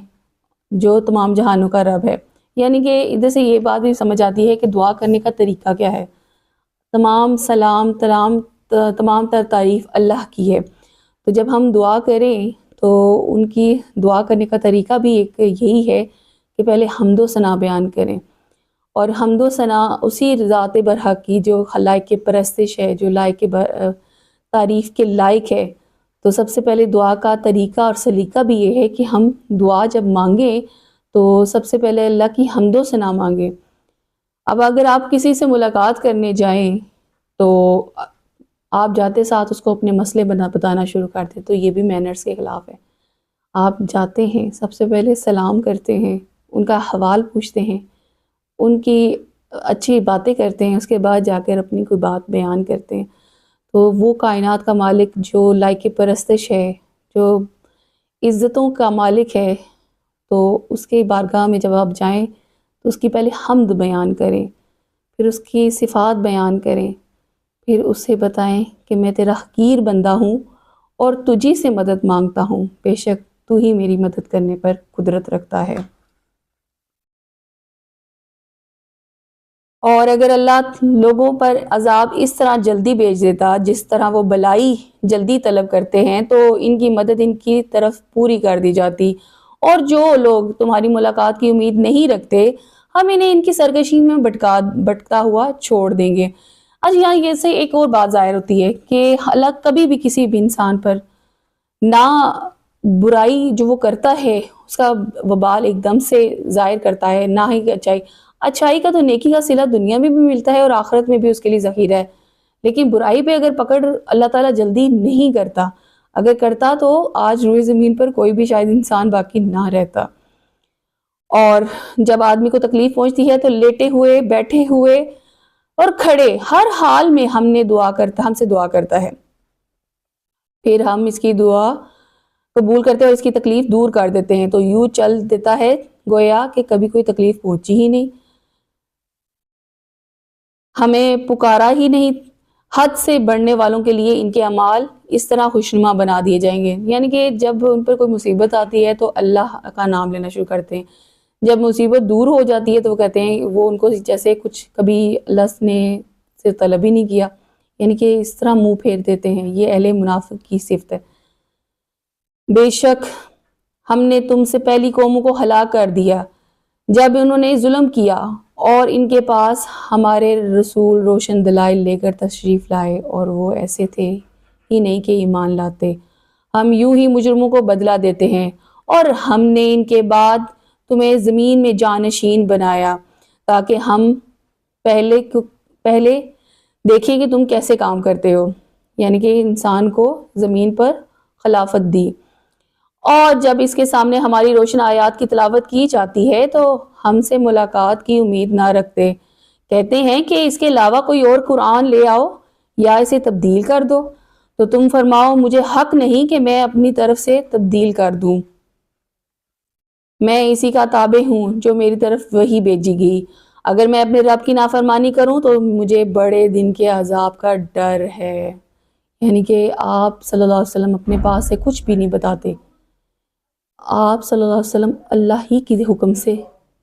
جو تمام جہانوں کا رب ہے۔ یعنی کہ ادھر سے یہ بات بھی سمجھ آتی ہے کہ دعا کرنے کا طریقہ کیا ہے۔ تمام تر تعریف اللہ کی ہے، تو جب ہم دعا کریں تو ان کی دعا کرنے کا طریقہ بھی ایک یہی ہے کہ پہلے حمد و ثنا بیان کریں، اور حمد و ثنا اسی ذات برحق کی جو لائق پرستش ہے، جو لائق تعریف کے لائق ہے۔ تو سب سے پہلے دعا کا طریقہ اور سلیقہ بھی یہ ہے کہ ہم دعا جب مانگیں تو سب سے پہلے اللہ کی حمد و ثنا مانگیں۔ اب اگر آپ کسی سے ملاقات کرنے جائیں تو آپ جاتے ساتھ اس کو اپنے مسئلے بتانا شروع کر دیں تو یہ بھی مینرز کے خلاف ہے۔ آپ جاتے ہیں سب سے پہلے سلام کرتے ہیں، ان کا حوال پوچھتے ہیں، ان کی اچھی باتیں کرتے ہیں، اس کے بعد جا کر اپنی کوئی بات بیان کرتے ہیں۔ تو وہ کائنات کا مالک جو لائق پرستش ہے، جو عزتوں کا مالک ہے، تو اس کے بارگاہ میں جب آپ جائیں تو اس کی پہلے حمد بیان کریں، پھر اس کی صفات بیان کریں، پھر اس سے بتائیں کہ میں تیرا حقیر بندہ ہوں اور تجھی سے مدد مانگتا ہوں، بے شک تو ہی میری مدد کرنے پر قدرت رکھتا ہے۔ اور اگر اللہ لوگوں پر عذاب اس طرح جلدی بھیج دیتا جس طرح وہ بلائی جلدی طلب کرتے ہیں تو ان کی مدد ان کی طرف پوری کر دی جاتی، اور جو لوگ تمہاری ملاقات کی امید نہیں رکھتے ہم انہیں ان کی سرکشی میں بھٹکتا ہوا چھوڑ دیں گے۔ آج یہاں یہ سے ایک اور بات ظاہر ہوتی ہے کہ اللہ کبھی بھی کسی بھی انسان پر نہ برائی جو وہ کرتا ہے اس کا وبال ایک دم سے ظاہر کرتا ہے، نہ ہی اچھائی کا تو نیکی کا صلہ دنیا میں بھی ملتا ہے اور آخرت میں بھی اس کے لیے ذخیرہ ہے، لیکن برائی پہ اگر پکڑ اللہ تعالیٰ جلدی نہیں کرتا، اگر کرتا تو آج روئے زمین پر کوئی بھی شاید انسان باقی نہ رہتا۔ اور جب آدمی کو تکلیف پہنچتی ہے تو لیٹے ہوئے، بیٹھے ہوئے اور کھڑے ہر حال میں ہم سے دعا کرتا ہے، پھر ہم اس کی دعا قبول کرتے ہیں اور اس کی تکلیف دور کر دیتے ہیں، تو یوں چل دیتا ہے گویا کہ کبھی کوئی تکلیف پہنچی ہی نہیں، ہمیں پکارا ہی نہیں۔ حد سے بڑھنے والوں کے لیے ان کے اعمال اس طرح خوشنما بنا دیے جائیں گے، یعنی کہ جب ان پر کوئی مصیبت آتی ہے تو اللہ کا نام لینا شروع کرتے ہیں، جب مصیبت دور ہو جاتی ہے تو وہ کہتے ہیں وہ ان کو جیسے کچھ کبھی اللہ نے سے طلب ہی نہیں کیا، یعنی کہ اس طرح منہ پھیر دیتے ہیں۔ یہ اہل منافق کی صفت ہے۔ بے شک ہم نے تم سے پہلی قوموں کو ہلاک کر دیا جب انہوں نے ظلم کیا، اور ان کے پاس ہمارے رسول روشن دلائل لے کر تشریف لائے اور وہ ایسے تھے ہی نہیں کہ ایمان لاتے۔ ہم یوں ہی مجرموں کو بدلہ دیتے ہیں، اور ہم نے ان کے بعد تمہیں زمین میں جانشین بنایا تاکہ ہم پہلے دیکھیں کہ تم کیسے کام کرتے ہو، یعنی کہ انسان کو زمین پر خلافت دی۔ اور جب اس کے سامنے ہماری روشن آیات کی تلاوت کی جاتی ہے تو ہم سے ملاقات کی امید نہ رکھتے کہتے ہیں کہ اس کے علاوہ کوئی اور قرآن لے آؤ یا اسے تبدیل کر دو، تو تم فرماؤ مجھے حق نہیں کہ میں اپنی طرف سے تبدیل کر دوں، میں اسی کا تابع ہوں جو میری طرف وحی بھیجی گئی، اگر میں اپنے رب کی نافرمانی کروں تو مجھے بڑے دن کے عذاب کا ڈر ہے۔ یعنی کہ آپ صلی اللہ علیہ وسلم اپنے پاس سے کچھ بھی نہیں بتاتے، آپ صلی اللہ علیہ وسلم اللہ ہی کی حکم سے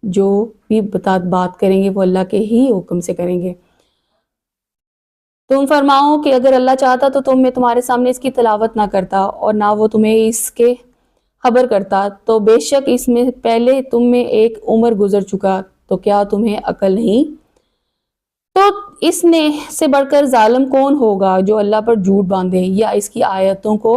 جو بھی بات کریں گے وہ اللہ کے ہی حکم سے کریں گے۔ تم فرماؤ کہ اگر اللہ چاہتا تو میں تمہارے سامنے اس کی تلاوت نہ کرتا اور نہ وہ تمہیں اس کے خبر کرتا، تو بے شک اس میں پہلے تم میں ایک عمر گزر چکا، تو کیا تمہیں عقل نہیں؟ تو اس نے سے بڑھ کر ظالم کون ہوگا جو اللہ پر جھوٹ باندھے یا اس کی آیتوں کو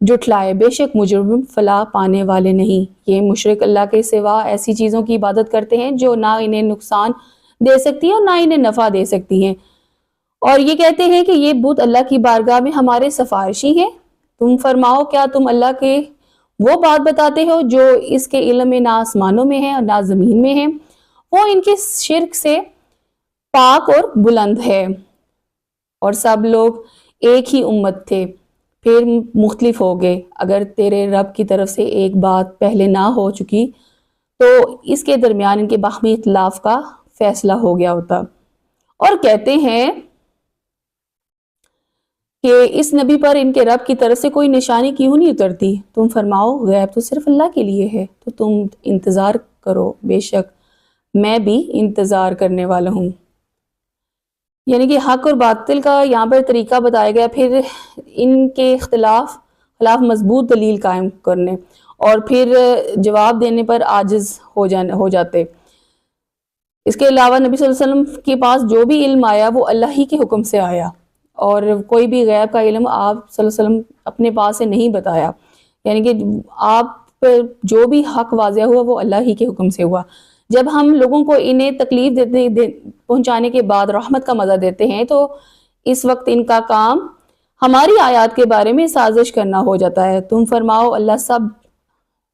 جھٹلائے، بے شک مجرم فلاح پانے والے نہیں۔ یہ مشرک اللہ کے سوا ایسی چیزوں کی عبادت کرتے ہیں جو نہ انہیں نقصان دے سکتی ہیں اور نہ انہیں نفع دے سکتی ہیں، اور یہ کہتے ہیں کہ یہ بت اللہ کی بارگاہ میں ہمارے سفارشی ہیں۔ تم فرماؤ کیا تم اللہ کے وہ بات بتاتے ہو جو اس کے علم میں نہ آسمانوں میں ہے اور نہ زمین میں ہے، وہ ان کے شرک سے پاک اور بلند ہے، اور سب لوگ ایک ہی امت تھے پھر مختلف ہو گئے، اگر تیرے رب کی طرف سے ایک بات پہلے نہ ہو چکی تو اس کے درمیان ان کے باہمی اختلاف کا فیصلہ ہو گیا ہوتا۔ اور کہتے ہیں کہ اس نبی پر ان کے رب کی طرف سے کوئی نشانی کیوں نہیں اترتی؟ تم فرماؤ غیب تو صرف اللہ کے لیے ہے، تو تم انتظار کرو، بے شک میں بھی انتظار کرنے والا ہوں۔ یعنی کہ حق اور باطل کا یہاں پر طریقہ بتایا گیا، پھر ان کے خلاف مضبوط دلیل قائم کرنے اور پھر جواب دینے پر عاجز ہو جاتے۔ اس کے علاوہ نبی صلی اللہ علیہ وسلم کے پاس جو بھی علم آیا وہ اللہ ہی کے حکم سے آیا، اور کوئی بھی غیب کا علم آپ صلی اللہ علیہ وسلم اپنے پاس سے نہیں بتایا، یعنی کہ آپ پر جو بھی حق واضح ہوا وہ اللہ ہی کے حکم سے ہوا۔ جب ہم لوگوں کو انہیں تکلیف پہنچانے کے بعد رحمت کا مزہ دیتے ہیں تو اس وقت ان کا کام ہماری آیات کے بارے میں سازش کرنا ہو جاتا ہے۔ تم فرماؤ اللہ سب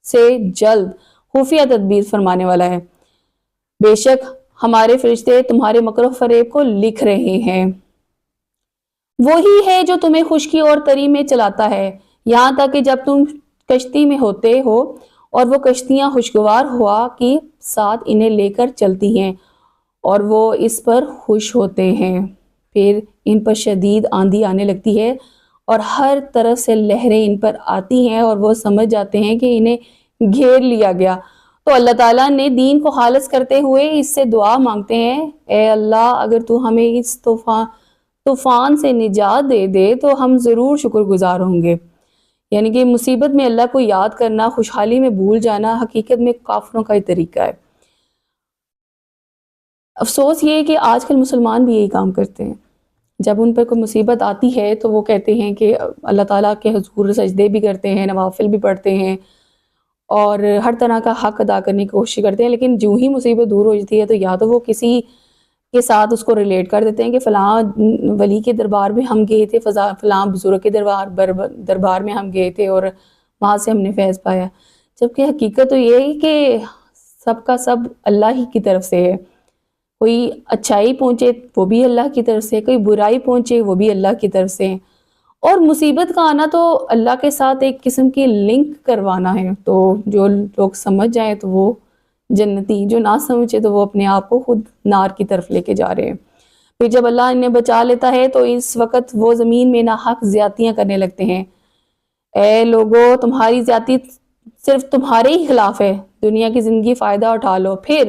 سے جلد خفیہ تدبیر فرمانے والا ہے، بے شک ہمارے فرشتے تمہارے مکر و فریب کو لکھ رہے ہیں۔ وہی ہے جو تمہیں خشکی اور تری میں چلاتا ہے، یہاں تک کہ جب تم کشتی میں ہوتے ہو اور وہ کشتیاں خوشگوار ہوا کے ساتھ انہیں لے کر چلتی ہیں اور وہ اس پر خوش ہوتے ہیں، پھر ان پر شدید آندھی آنے لگتی ہے اور ہر طرف سے لہریں ان پر آتی ہیں اور وہ سمجھ جاتے ہیں کہ انہیں گھیر لیا گیا، تو اللہ تعالیٰ نے دین کو خالص کرتے ہوئے اس سے دعا مانگتے ہیں، اے اللہ اگر تو ہمیں اس طوفان سے نجات دے دے تو ہم ضرور شکر گزار ہوں گے۔ یعنی کہ مصیبت میں اللہ کو یاد کرنا، خوشحالی میں بھول جانا حقیقت میں کافروں کا ہی طریقہ ہے۔ افسوس یہ ہے کہ آج کل مسلمان بھی یہی کام کرتے ہیں، جب ان پر کوئی مصیبت آتی ہے تو وہ کہتے ہیں کہ اللہ تعالیٰ کے حضور سجدے بھی کرتے ہیں، نوافل بھی پڑھتے ہیں اور ہر طرح کا حق ادا کرنے کی کوشش کرتے ہیں، لیکن جو ہی مصیبت دور ہو جاتی ہے تو یا تو وہ کسی کے ساتھ اس کو ریلیٹ کر دیتے ہیں کہ فلاں ولی کے دربار میں ہم گئے تھے، فلاں بزرگ کے دربار میں ہم گئے تھے اور وہاں سے ہم نے فیض پایا، جبکہ حقیقت تو یہ ہے کہ سب کا سب اللہ ہی کی طرف سے ہے، کوئی اچھائی پہنچے وہ بھی اللہ کی طرف سے، کوئی برائی پہنچے وہ بھی اللہ کی طرف سے، اور مصیبت کا آنا تو اللہ کے ساتھ ایک قسم کی لنک کروانا ہے، تو جو لوگ سمجھ جائیں تو وہ جنتی، جو نہ سمجھے تو وہ اپنے آپ کو خود نار کی طرف لے کے جا رہے ہیں۔ پھر جب اللہ انہیں بچا لیتا ہے تو اس وقت وہ زمین میں ناحق زیادتیاں کرنے لگتے ہیں، اے لوگو تمہاری زیادتی صرف تمہارے ہی خلاف ہے، دنیا کی زندگی فائدہ اٹھا لو پھر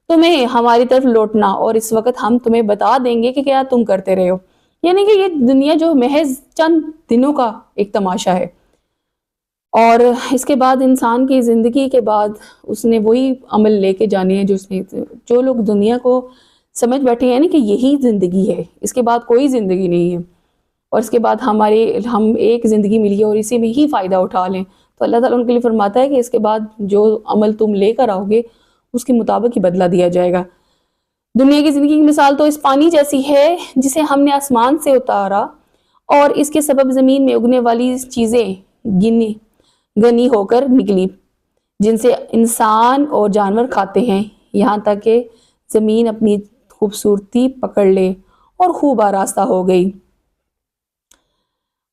تمہیں ہماری طرف لوٹنا اور اس وقت ہم تمہیں بتا دیں گے کہ کیا تم کرتے رہے ہو۔ یعنی کہ یہ دنیا جو محض چند دنوں کا ایک تماشا ہے، اور اس کے بعد انسان کی زندگی کے بعد اس نے وہی عمل لے کے جانے ہیں جو لوگ دنیا کو سمجھ بیٹھے ہیں نا کہ یہی زندگی ہے، اس کے بعد کوئی زندگی نہیں ہے، اور اس کے بعد ہم ایک زندگی ملی ہے اور اسی میں ہی فائدہ اٹھا لیں، تو اللہ تعالیٰ ان کے لیے فرماتا ہے کہ اس کے بعد جو عمل تم لے کر آؤ گے اس کے مطابق ہی بدلہ دیا جائے گا۔ دنیا کی زندگی کی مثال تو اس پانی جیسی ہے جسے ہم نے آسمان سے اتارا اور اس کے سبب زمین میں اگنے والی چیزیں گنی ہو کر نکلی، جن سے انسان اور جانور کھاتے ہیں، یہاں تک کہ زمین اپنی خوبصورتی پکڑ لے اور خوب آراستہ ہو گئی،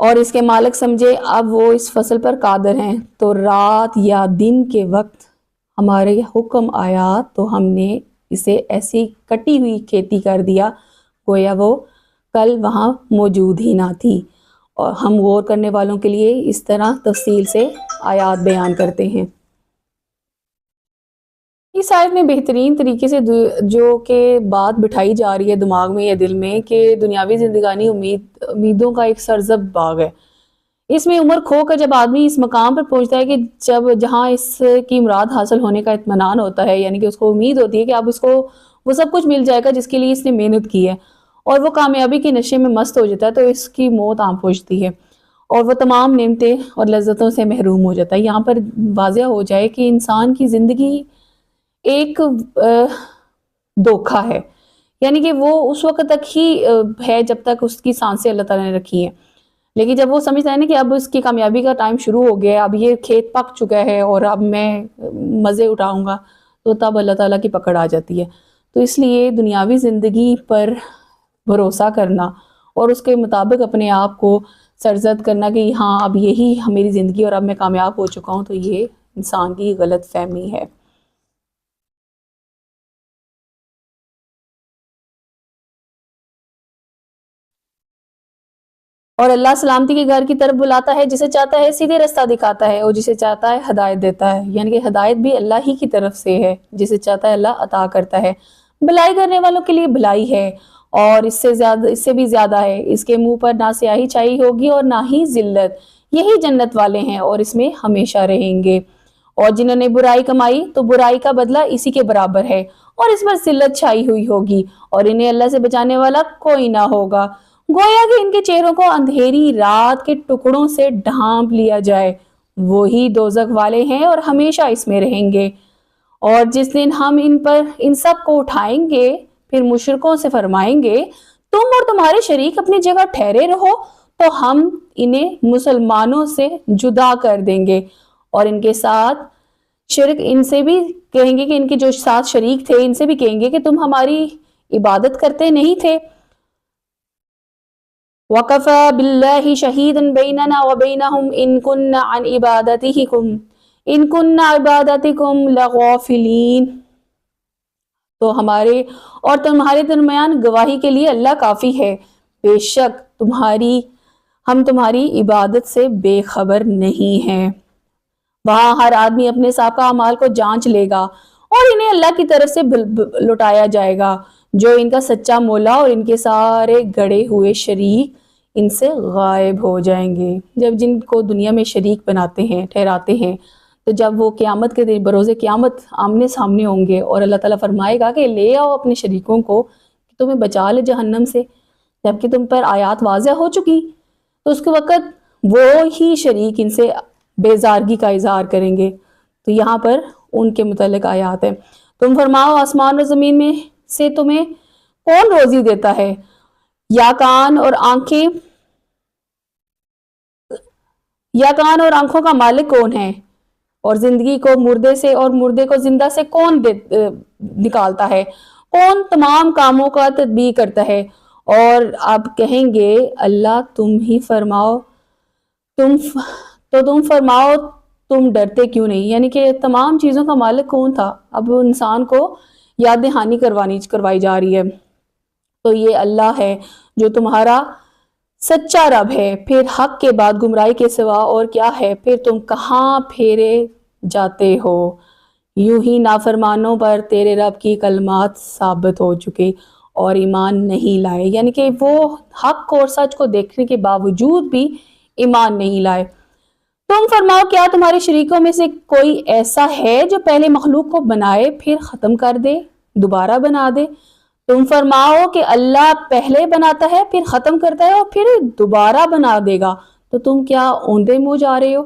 اور اس کے مالک سمجھے اب وہ اس فصل پر قادر ہیں، تو رات یا دن کے وقت ہمارے حکم آیا تو ہم نے اسے ایسی کٹی ہوئی کھیتی کر دیا گویا وہ کل وہاں موجود ہی نہ تھی۔ اور ہم غور کرنے والوں کے لیے اس طرح تفصیل سے آیات بیان کرتے ہیں۔ اس آیت میں بہترین طریقے سے جو کہ بات بٹھائی جا رہی ہے دماغ میں یا دل میں کہ دنیاوی زندگانی امیدوں کا ایک سرسبز باغ ہے۔ اس میں عمر کھو کر جب آدمی اس مقام پر پہنچتا ہے کہ جہاں اس کی مراد حاصل ہونے کا اطمینان ہوتا ہے، یعنی کہ اس کو امید ہوتی ہے کہ اب اس کو وہ سب کچھ مل جائے گا جس کے لیے اس نے محنت کی ہے، اور وہ کامیابی کے نشے میں مست ہو جاتا ہے، تو اس کی موت آن پہنچتی ہے اور وہ تمام نعمتیں اور لذتوں سے محروم ہو جاتا ہے۔ یہاں پر واضح ہو جائے کہ انسان کی زندگی ایک دھوکھا ہے، یعنی کہ وہ اس وقت تک ہی ہے جب تک اس کی سانسیں اللہ تعالیٰ نے رکھی ہیں، لیکن جب وہ سمجھتا ہے نا کہ اب اس کی کامیابی کا ٹائم شروع ہو گیا ہے، اب یہ کھیت پک چکا ہے اور اب میں مزے اٹھاؤں گا، تو تب اللہ تعالیٰ کی پکڑ آ جاتی ہے۔ تو اس لیے دنیاوی زندگی پر بھروسہ کرنا اور اس کے مطابق اپنے آپ کو سرزد کرنا کہ ہاں اب یہی میری زندگی اور اب میں کامیاب ہو چکا ہوں، تو یہ انسان کی غلط فہمی ہے۔ اور اللہ سلامتی کے گھر کی طرف بلاتا ہے، جسے چاہتا ہے سیدھے رستہ دکھاتا ہے اور جسے چاہتا ہے ہدایت دیتا ہے، یعنی کہ ہدایت بھی اللہ ہی کی طرف سے ہے، جسے چاہتا ہے اللہ عطا کرتا ہے۔ بھلائی کرنے والوں کے لیے بھلائی ہے اور اس سے بھی زیادہ ہے، اس کے منہ پر نہ سیاہی چھائی ہوگی اور نہ ہی ذلت، یہی جنت والے ہیں اور اس میں ہمیشہ رہیں گے۔ اور جنہوں نے برائی کمائی تو برائی کا بدلہ اسی کے برابر ہے اور اس پر ذلت چھائی ہوئی ہوگی اور انہیں اللہ سے بچانے والا کوئی نہ ہوگا۔ گویا کہ ان کے چہروں کو اندھیری رات کے ٹکڑوں سے ڈھانپ لیا جائے، وہی دوزخ والے ہیں اور ہمیشہ اس میں رہیں گے۔ اور جس دن ہم ان سب کو اٹھائیں گے، پھر مشرکوں سے فرمائیں گے تم اور تمہارے شریک اپنی جگہ ٹھہرے رہو، تو ہم انہیں مسلمانوں سے جدا کر دیں گے اور ان کے ساتھ شرک، ان سے بھی کہیں گے کہ ان کے جو ساتھ شریک تھے ان سے بھی کہیں گے کہ تم ہماری عبادت کرتے نہیں تھے۔ وَكَفَى بِاللَّهِ شَهِيدًا بَيْنَنَا وَبَيْنَهُمْ إِن كُنَّا عَنْ عِبَادَتِكُمْ لَغَافِلِينَ۔ تو ہمارے اور تمہارے درمیان گواہی کے لیے اللہ کافی ہے، بے شک ہم تمہاری عبادت سے بے خبر نہیں ہیں۔ وہاں ہر آدمی اپنے سابقہ اعمال کو جانچ لے گا اور انہیں اللہ کی طرف سے لوٹایا جائے گا، جو ان کا سچا مولا اور ان کے سارے گڑے ہوئے شریک ان سے غائب ہو جائیں گے۔ جب جن کو دنیا میں شریک بناتے ہیں، ٹھہراتے ہیں، تو جب وہ قیامت کے دن بروز قیامت آمنے سامنے ہوں گے اور اللہ تعالیٰ فرمائے گا کہ لے آؤ اپنے شریکوں کو کہ تمہیں بچا لے جہنم سے، جبکہ تم پر آیات واضح ہو چکی، تو اس کے وقت وہ ہی شریک ان سے بیزارگی کا اظہار کریں گے۔ تو یہاں پر ان کے متعلق آیات ہیں، تم فرماؤ آسمان اور زمین میں سے تمہیں کون روزی دیتا ہے، یا کان اور آنکھوں کا مالک کون ہے، اور زندگی کو مردے سے اور مردے کو زندہ سے کون نکالتا ہے، کون تمام کاموں کا تدبیر کرتا ہے۔ اور اب کہیں گے اللہ تم ہی فرماؤ، تم فرماؤ تم ڈرتے کیوں نہیں، یعنی کہ تمام چیزوں کا مالک کون تھا، اب انسان کو یاد دہانی کروائی جا رہی ہے۔ تو یہ اللہ ہے جو تمہارا سچا رب ہے، پھر حق کے بعد گمراہی کے سوا اور کیا ہے، پھر تم کہاں پھیرے جاتے ہو۔ یوں ہی نافرمانوں پر تیرے رب کی کلمات ثابت ہو چکے اور ایمان نہیں لائے، یعنی کہ وہ حق اور سچ کو دیکھنے کے باوجود بھی ایمان نہیں لائے۔ تم فرماؤ کیا تمہارے شریکوں میں سے کوئی ایسا ہے جو پہلے مخلوق کو بنائے پھر ختم کر دے، دوبارہ بنا دے؟ تم فرماؤ کہ اللہ پہلے بناتا ہے پھر ختم کرتا ہے اور پھر دوبارہ بنا دے گا، تو تم کیا اوندے منہ جا رہے ہو؟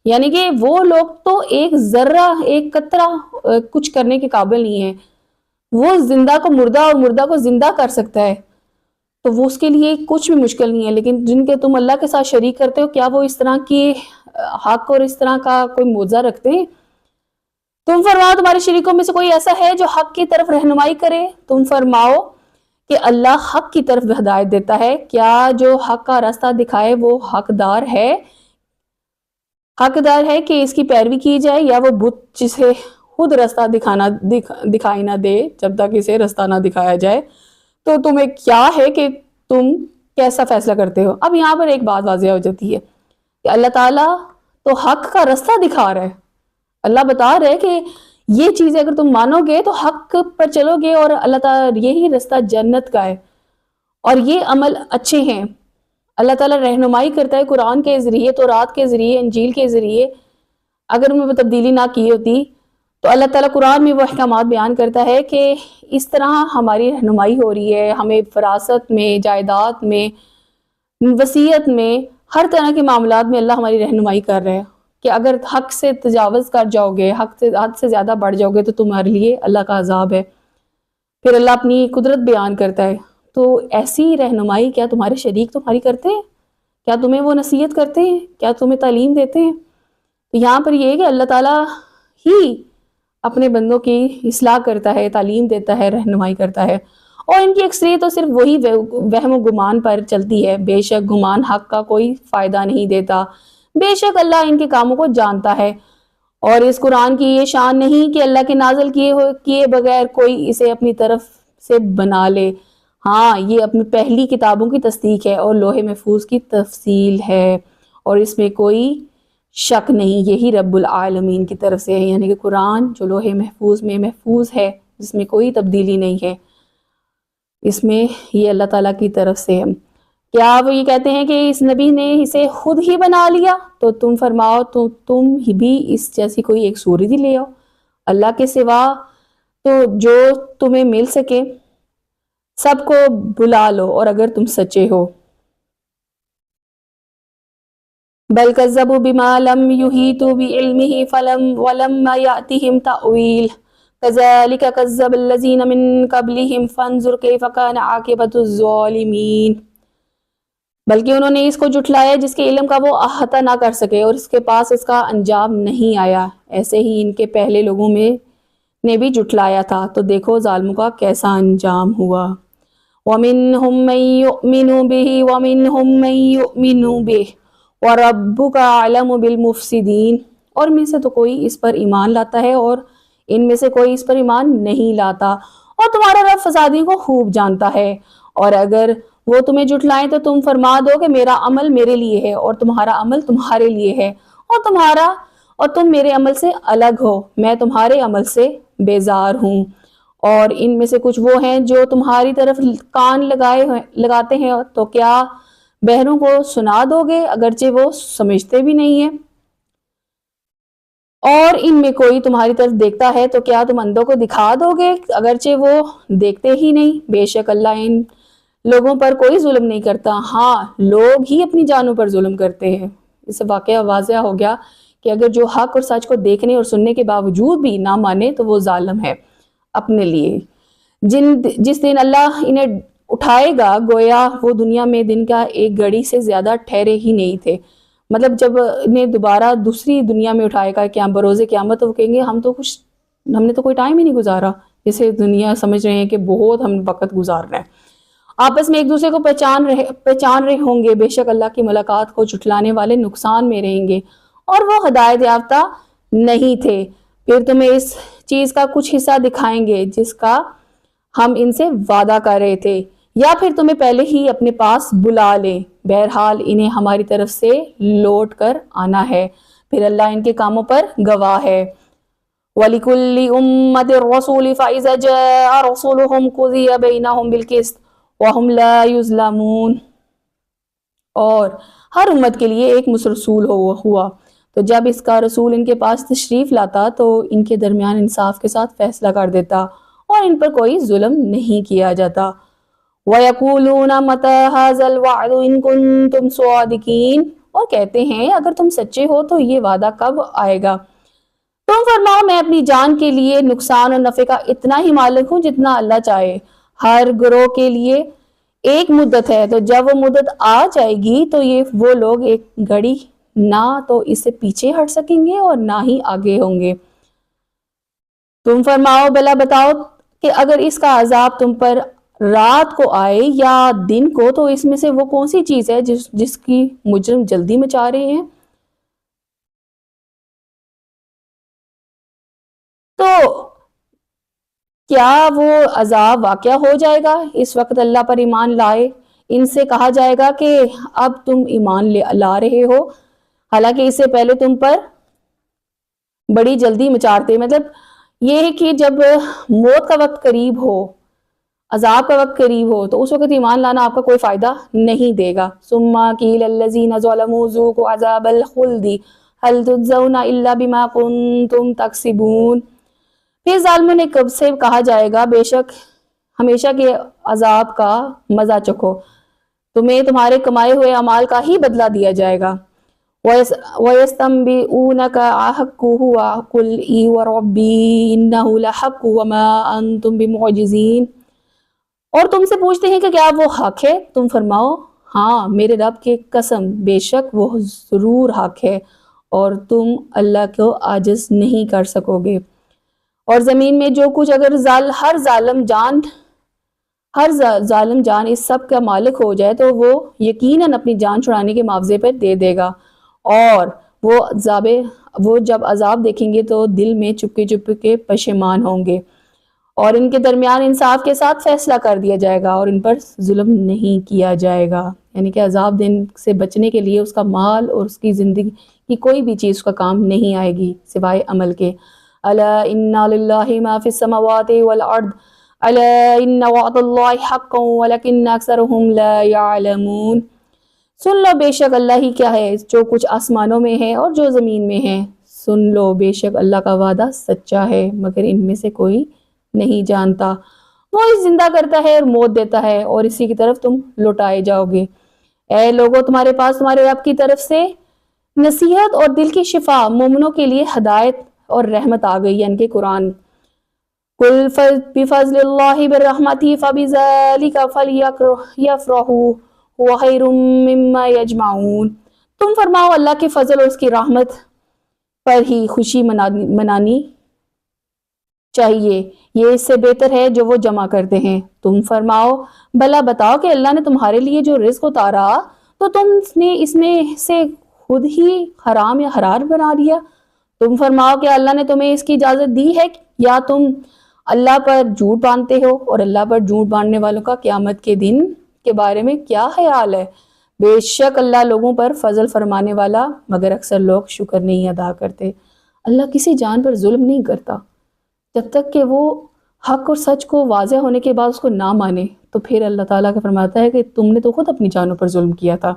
یعنی کہ وہ لوگ تو ایک ذرہ ایک قطرہ کچھ کرنے کے قابل نہیں ہے، وہ زندہ کو مردہ اور مردہ کو زندہ کر سکتا ہے، تو وہ اس کے لیے کچھ بھی مشکل نہیں ہے، لیکن جن کے تم اللہ کے ساتھ شریک کرتے ہو کیا وہ اس طرح کی حق اور اس طرح کا کوئی معجزہ رکھتے ہیں؟ تم فرماؤ تمہارے شریکوں میں سے کوئی ایسا ہے جو حق کی طرف رہنمائی کرے؟ تم فرماؤ کہ اللہ حق کی طرف ہدایت دیتا ہے. کیا جو حق کا راستہ دکھائے وہ حقدار ہے کہ اس کی پیروی کی جائے، یا وہ بت جسے خود راستہ دکھائی نہ دے جب تک اسے راستہ نہ دکھایا جائے؟ تو تمہیں کیا ہے کہ تم کیسا فیصلہ کرتے ہو؟ اب یہاں پر ایک بات واضح ہو جاتی ہے کہ اللہ تعالیٰ تو حق کا راستہ دکھا رہا ہے. اللہ بتا رہا ہے کہ یہ چیزیں اگر تم مانو گے تو حق پر چلو گے، اور اللہ تعالیٰ یہی راستہ جنت کا ہے، اور یہ عمل اچھے ہیں. اللہ تعالیٰ رہنمائی کرتا ہے قرآن کے ذریعے، تورات کے ذریعے، انجیل کے ذریعے. اگر ان میں تبدیلی نہ کی ہوتی تو اللہ تعالیٰ قرآن میں وہ احکامات بیان کرتا ہے کہ اس طرح ہماری رہنمائی ہو رہی ہے. ہمیں فراست میں، جائیداد میں، وصیت میں، ہر طرح کے معاملات میں اللہ ہماری رہنمائی کر رہا ہے کہ اگر حق سے تجاوز کر جاؤ گے، حد سے زیادہ بڑھ جاؤ گے تو تمہارے لیے اللہ کا عذاب ہے. پھر اللہ اپنی قدرت بیان کرتا ہے. تو ایسی رہنمائی کیا تمہارے شریک تمہاری کرتے ہیں؟ کیا تمہیں وہ نصیحت کرتے ہیں؟ کیا تمہیں تعلیم دیتے ہیں؟ تو یہاں پر یہ ہے کہ اللہ تعالیٰ ہی اپنے بندوں کی اصلاح کرتا ہے، تعلیم دیتا ہے، رہنمائی کرتا ہے، اور ان کی اکثریت تو صرف وہی وہم و گمان پر چلتی ہے. بے شک گمان حق کا کوئی فائدہ نہیں دیتا. بے شک اللہ ان کے کاموں کو جانتا ہے. اور اس قرآن کی یہ شان نہیں کہ اللہ کے نازل کیے بغیر کوئی اسے اپنی طرف سے بنا لے. ہاں، یہ اپنی پہلی کتابوں کی تصدیق ہے اور لوح محفوظ کی تفصیل ہے، اور اس میں کوئی شک نہیں. یہی رب العالمین کی طرف سے ہے، یعنی کہ قرآن جو لوح محفوظ میں محفوظ ہے، جس میں کوئی تبدیلی نہیں ہے، اس میں یہ اللہ تعالیٰ کی طرف سے ہے. کیا وہ یہ کہتے ہیں کہ اس نبی نے اسے خود ہی بنا لیا؟ تو تم فرماؤ تو تم بھی اس جیسی کوئی ایک صورت ہی لے آؤ اللہ کے سوا، تو جو تمہیں مل سکے سب کو بلا لو، اور اگر تم سچے ہو. بل کذبوا بما لم يحيطوا بعلمه ولما يأتهم تأويل كذلك كذب الذين من قبلهم فانظر كيف كان عاقبة الظالمين. بلکہ انہوں نے اس کو جھٹلایا جس کے علم کا وہ احاطہ نہ کر سکے، اور اس کے پاس اس کا انجام نہیں آیا. ایسے ہی ان کے پہلے لوگوں میں نے بھی جھٹلایا تھا، تو دیکھو ظالموں کا کیسا انجام ہوا. وَمِنْهُمْ مَنْ يُؤْمِنُ بِهِ وَمِنْهُمْ مَنْ يُؤْمِنُ بِهِ وَرَبُّكَ أَعْلَمُ بِالْمُفْسِدِينَ. اور میں سے تو کوئی اس پر ایمان لاتا ہے اور ان میں سے کوئی اس پر ایمان نہیں لاتا، اور تمہارا رب فسادیوں کو خوب جانتا ہے. اور اگر وہ تمہیں جھٹلائیں تو تم فرما دو کہ میرا عمل میرے لیے ہے اور تمہارا عمل تمہارے لیے ہے، اور تم میرے عمل سے الگ ہو، میں تمہارے عمل سے بیزار ہوں. اور ان میں سے کچھ وہ ہیں جو تمہاری طرف کان لگاتے ہیں، تو کیا بہروں کو سنا دو گے اگرچہ وہ سمجھتے بھی نہیں ہیں؟ اور ان میں کوئی تمہاری طرف دیکھتا ہے تو کیا تم اندھوں کو دکھا دو گے اگرچہ وہ دیکھتے ہی نہیں؟ بے شک اللہ ان لوگوں پر کوئی ظلم نہیں کرتا، ہاں لوگ ہی اپنی جانوں پر ظلم کرتے ہیں. اس سے واقعہ واضح ہو گیا کہ اگر جو حق اور سچ کو دیکھنے اور سننے کے باوجود بھی نہ مانے تو وہ ظالم ہے اپنے لیے. جس دن اللہ انہیں اٹھائے گا گویا وہ دنیا میں دن کا ایک گھڑی سے زیادہ ٹھہرے ہی نہیں تھے. مطلب جب انہیں دوبارہ دوسری دنیا میں اٹھائے گا بروز قیامت، تو وہ کہیں گے ہم نے تو کوئی ٹائم ہی نہیں گزارا. جسے دنیا سمجھ رہے ہیں کہ بہت ہم وقت گزار رہے ہیں. آپس میں ایک دوسرے کو پہچان رہے ہوں گے. بے شک اللہ کی ملاقات کو جھٹلانے والے نقصان میں رہیں گے، اور وہ ہدایت یافتہ نہیں تھے. پھر تمہیں اس چیز کا کچھ حصہ دکھائیں گے جس کا ہم ان سے وعدہ کر رہے تھے، یا پھر تمہیں پہلے ہی اپنے پاس بلا لیں. بہرحال انہیں ہماری طرف سے لوٹ کر آنا ہے، پھر اللہ ان کے کاموں پر گواہ ہے. وَلِكُلِّ أُمَّةٍ رَّسُولٌ فَإِذَا جَاءَ رَسُولُهُمْ قُضِيَ بَيْنَهُمْ بِالْقِسْطِ وَهُمْ لَا يُظْلَمُونَ. اور ہر امت کے لیے ایک رسول ہوا، تو جب اس کا رسول ان کے پاس تشریف لاتا تو ان کے درمیان انصاف کے ساتھ فیصلہ کر دیتا، اور ان پر کوئی ظلم نہیں کیا جاتا. وَيَقُولُونَ مَتَىٰ هَٰذَا الْوَعْدُ إِن كُنتُمْ صَادِقِينَ. اور کہتے ہیں اگر تم سچے ہو تو یہ وعدہ کب آئے گا؟ تم فرماؤ میں اپنی جان کے لیے نقصان اور نفع کا اتنا ہی مالک ہوں جتنا اللہ چاہے. ہر گروہ کے لیے ایک مدت ہے، تو جب وہ مدت آ جائے گی تو وہ لوگ ایک گھڑی نہ تو اس سے پیچھے ہٹ سکیں گے اور نہ ہی آگے ہوں گے. تم فرماؤ بلا بتاؤ کہ اگر اس کا عذاب تم پر رات کو آئے یا دن کو، تو اس میں سے وہ کون سی چیز ہے جس کی مجرم جلدی مچا رہے ہیں؟ تو کیا وہ عذاب واقع ہو جائے گا اس وقت اللہ پر ایمان لائے؟ ان سے کہا جائے گا کہ اب تم ایمان لا رہے ہو، حالانکہ اس سے پہلے تم پر بڑی جلدی مچارتے. مطلب یہ ہے کہ جب موت کا وقت قریب ہو، عذاب کا وقت قریب ہو، تو اس وقت ایمان لانا آپ کا کوئی فائدہ نہیں دے گا. ثم قیل الذین ظلموا ذوقوا عذاب الخلد هل تجزون الا بما کنتم تکسبون. پھر ظالموں نے کب سے کہا جائے گا بے شک ہمیشہ کے عذاب کا مزہ چکھو، تمہیں تمہارے کمائے ہوئے اعمال کا ہی بدلہ دیا جائے گا. وَيَسْتَنبِئُونَكَ أَحَقٌّ هُوَ قُلْ إِي وَرَبِّي إِنَّهُ لَحَقٌّ وَمَا أَنْتُمْ بِمُعْجِزِينَ. اور تم سے پوچھتے ہیں کہ کیا وہ حق ہے؟ تم فرماؤ ہاں میرے رب کی قسم بے شک وہ ضرور حق ہے، اور تم اللہ کو عاجز نہیں کر سکو گے. اور زمین میں جو کچھ اگر ہر ظالم جان اس سب کا مالک ہو جائے تو وہ یقیناً اپنی جان چھڑانے کے معاوضے پر دے دے گا. اور وہ جب عذاب دیکھیں گے تو دل میں چپکے کے پشیمان ہوں گے، اور ان کے درمیان انصاف کے ساتھ فیصلہ کر دیا جائے گا اور ان پر ظلم نہیں کیا جائے گا. یعنی کہ عذاب دن سے بچنے کے لیے اس کا مال اور اس کی زندگی کی کوئی بھی چیز کا کام نہیں آئے گی سوائے عمل کے. الا ان للہ ما فی السماوات والارض الا ان وعد اللہ حق ولکن اکثرهم لا يعلمون. سن لو بے شک اللہ ہی کیا ہے جو کچھ آسمانوں میں ہے اور جو زمین میں ہے. سن لو بے شک اللہ کا وعدہ سچا ہے مگر ان میں سے کوئی نہیں جانتا. وہ زندہ کرتا ہے اور موت دیتا ہے اور اسی کی طرف تم لوٹائے جاؤ گے. اے لوگو تمہارے پاس تمہارے رب کی طرف سے نصیحت اور دل کی شفا، مومنوں کے لیے ہدایت اور رحمت آ گئی، یعنی کہ قرآن. قل بفضل اللہ برحمتہ فبذلک فلیفرحوا هو خیر مما یجمعون. تم فرماؤ اللہ کے فضل اور اس کی رحمت پر ہی خوشی منانی چاہیے، یہ اس سے بہتر ہے جو وہ جمع کرتے ہیں. تم فرماؤ بھلا بتاؤ کہ اللہ نے تمہارے لیے جو رزق اتارا تو تم نے اس میں سے خود ہی حرام یا حلال بنا دیا. تم فرماؤ کہ اللہ نے تمہیں اس کی اجازت دی ہے یا تم اللہ پر جھوٹ باندھتے ہو، اور اللہ پر جھوٹ باندھنے والوں کا قیامت کے دن کے بارے میں کیا خیال ہے؟ بے شک اللہ لوگوں پر فضل فرمانے والا، مگر اکثر لوگ شکر نہیں ادا کرتے. اللہ کسی جان پر ظلم نہیں کرتا جب تک کہ وہ حق اور سچ کو واضح ہونے کے بعد اس کو نہ مانے. تو پھر اللہ تعالیٰ کا فرماتا ہے کہ تم نے تو خود اپنی جانوں پر ظلم کیا تھا.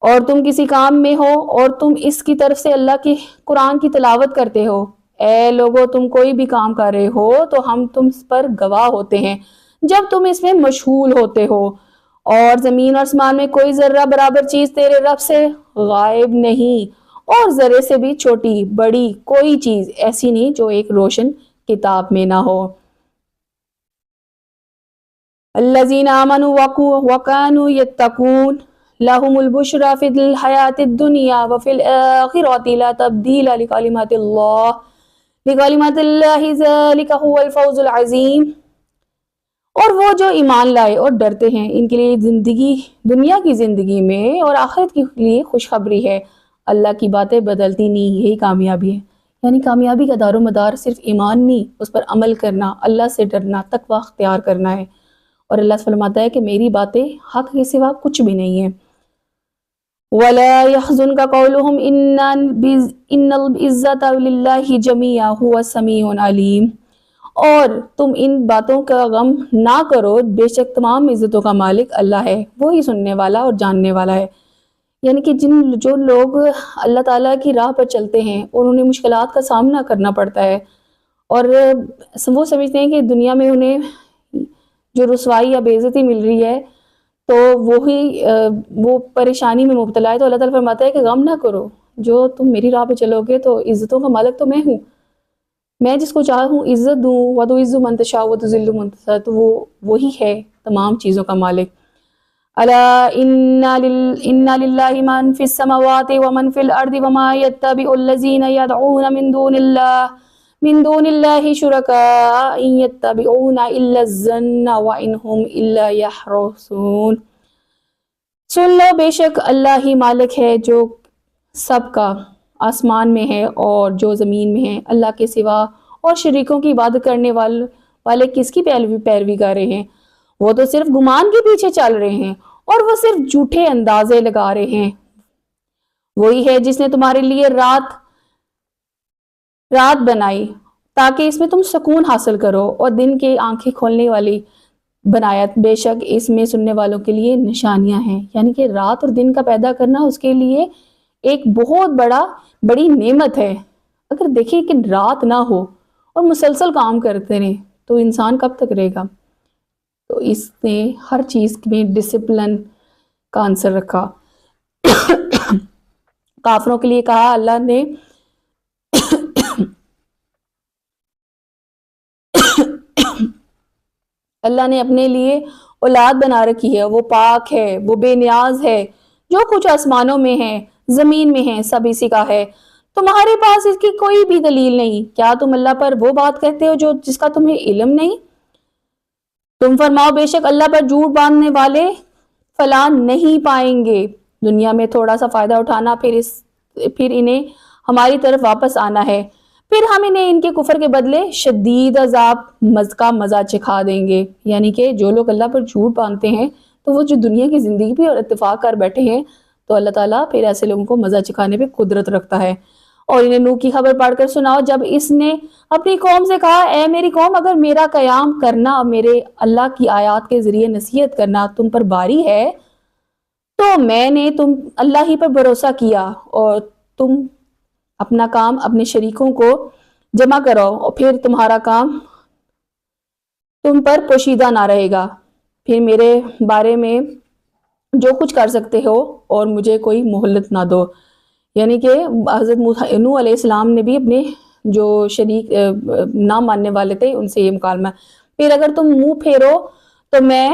اور تم کسی کام میں ہو اور تم اس کی طرف سے اللہ کی قرآن کی تلاوت کرتے ہو، اے لوگو تم کوئی بھی کام کر رہے ہو تو ہم تم پر گواہ ہوتے ہیں جب تم اس میں مشغول ہوتے ہو. اور زمین اور آسمان میں کوئی ذرہ برابر چیز تیرے رب سے غائب نہیں، اور ذرے سے بھی چھوٹی بڑی کوئی چیز ایسی نہیں جو ایک روشن کتاب میں نہ ہو. الذین آمنوا وکانوا یتقون لهم البشرى فی الحیاۃ الدنیا وفی الآخرۃ لا تبدیل لکلمات اللہ ذلک هو الفوز العظیم. اور وہ جو ایمان لائے اور ڈرتے ہیں ان کے لیے دنیا کی زندگی میں اور آخرت کے لیے خوشخبری ہے. اللہ کی باتیں بدلتی نہیں، یہی کامیابی ہے. یعنی کامیابی کا دار و مدار صرف ایمان نہیں، اس پر عمل کرنا، اللہ سے ڈرنا، تقوی اختیار کرنا ہے. اور اللہ سے فرماتا ہے کہ میری باتیں حق کے سوا کچھ بھی نہیں ہیں. وَلَا يَحْزُنْكَ قَوْلُهُمْ إِنَّ الْعِزَّةَ لِلَّهِ جَمِيعًا هُوَ السَّمِيعُ الْعَلِيمُ. اور تم ان باتوں کا غم نہ کرو، بے شک تمام عزتوں کا مالک اللہ ہے، وہی سننے والا اور جاننے والا ہے. یعنی کہ جو لوگ اللہ تعالیٰ کی راہ پر چلتے ہیں اور انہیں مشکلات کا سامنا کرنا پڑتا ہے، اور وہ سمجھتے ہیں کہ دنیا میں انہیں جو رسوائی یا بے عزتی مل رہی ہے تو وہ پریشانی میں مبتلا ہے، تو اللہ تعالیٰ فرماتا ہے کہ غم نہ کرو، جو تم میری راہ پہ چلو گے تو عزتوں کا مالک تو میں ہوں، میں جس کو چاہوں عزت دوں. وَتُعِزُّ مَن تَشَاءُ وَتُذِلُّ مَن تَشَاءُ، تو وہ وہی ہے تمام چیزوں کا مالک. أَلَا إِنَّ لِلَّهِ مَن فِي السَّمَاوَاتِ وَمَن فِي الْأَرْضِ وَمَا يَتَّبِعُ الَّذِينَ يَدْعُونَ مِن دُونِ اللَّهِ من دون اللہ شرکاء ان یتبعون الا الظن وان هم الا یخرصون۔ سن لو، بے شک اللہ ہی مالک ہے جو سب کا، آسمان میں ہے اور جو زمین میں ہے، اللہ کے سوا اور شریکوں کی عبادت کرنے والے کس کی پیروی کر رہے ہیں؟ وہ تو صرف گمان کے پیچھے چل رہے ہیں اور وہ صرف جھوٹے اندازے لگا رہے ہیں۔ وہی ہے جس نے تمہارے لیے رات بنائی تاکہ اس میں تم سکون حاصل کرو، اور دن کے آنکھیں کھولنے والی بنایا، بے شک اس میں سننے والوں کے لیے نشانیاں ہیں۔ یعنی کہ رات اور دن کا پیدا کرنا اس کے لیے ایک بہت بڑی نعمت ہے۔ اگر دیکھیں کہ رات نہ ہو اور مسلسل کام کرتے رہیں تو انسان کب تک رہے گا؟ تو اس نے ہر چیز میں ڈسپلن کا عنصر رکھا۔ کافروں کے لیے کہا اللہ نے اپنے لیے اولاد بنا رکھی ہے، وہ پاک ہے، وہ بے نیاز ہے، جو کچھ آسمانوں میں ہے زمین میں ہے سب اسی کا ہے، تمہارے پاس اس کی کوئی بھی دلیل نہیں، کیا تم اللہ پر وہ بات کہتے ہو جس کا تمہیں علم نہیں؟ تم فرماؤ، بے شک اللہ پر جھوٹ باندھنے والے فلاح نہیں پائیں گے، دنیا میں تھوڑا سا فائدہ اٹھانا، پھر انہیں ہماری طرف واپس آنا ہے، پھر ہم انہیں ان کے کفر کے بدلے شدید عذاب کا مزہ چکھا دیں گے۔ یعنی کہ جو لوگ اللہ پر جھوٹ باندھتے ہیں تو وہ جو دنیا کی زندگی پہ اور اتفاق کر بیٹھے ہیں، تو اللہ تعالیٰ پھر ایسے لوگوں کو مزہ چکھانے پہ قدرت رکھتا ہے۔ اور انہیں نوح کی خبر پڑھ کر سناؤ جب اس نے اپنی قوم سے کہا، اے میری قوم، اگر میرا قیام کرنا اور میرے اللہ کی آیات کے ذریعے نصیحت کرنا تم پر باری ہے تو میں نے تم اللہ ہی پر بھروسہ کیا، اور تم اپنا کام اپنے شریکوں کو جمع کرو، اور پھر تمہارا کام تم پر پوشیدہ نہ رہے گا، پھر میرے بارے میں جو کچھ کر سکتے ہو اور مجھے کوئی مہلت نہ دو۔ یعنی کہ حضرت نوح علیہ السلام نے بھی اپنے جو شریک نہ ماننے والے تھے ان سے یہ مکالمہ، پھر اگر تم منہ پھیرو تو میں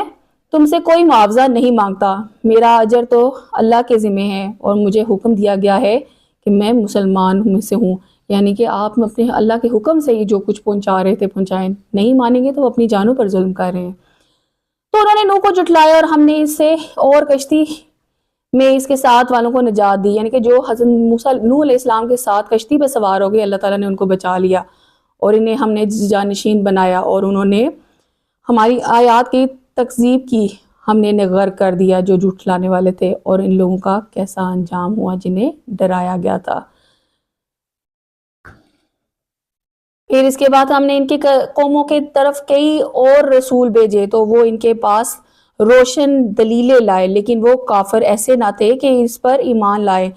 تم سے کوئی معاوضہ نہیں مانگتا، میرا اجر تو اللہ کے ذمہ ہے، اور مجھے حکم دیا گیا ہے کہ میں مسلمان میں سے ہوں۔ یعنی کہ آپ اپنے اللہ کے حکم سے ہی جو کچھ پہنچا رہے تھے پہنچائیں، نہیں مانیں گے تو وہ اپنی جانوں پر ظلم کر رہے ہیں۔ تو انہوں نے نوح کو جھٹلایا اور ہم نے اسے اور کشتی میں اس کے ساتھ والوں کو نجات دی۔ یعنی کہ جو حضرت نوح علیہ السلام کے ساتھ کشتی پہ سوار ہو گئے، اللہ تعالیٰ نے ان کو بچا لیا اور انہیں ہم نے جانشین بنایا، اور انہوں نے ہماری آیات کی تکذیب کی، ہم نے انہیں غرق کر دیا جو جھٹلانے والے تھے، اور ان لوگوں کا کیسا انجام ہوا جنہیں ڈرایا گیا تھا۔ پھر اس کے بعد ہم نے ان کی قوموں کے طرف کئی اور رسول بھیجے تو وہ ان کے پاس روشن دلیلیں لائے، لیکن وہ کافر ایسے نہ تھے کہ اس پر ایمان لائے،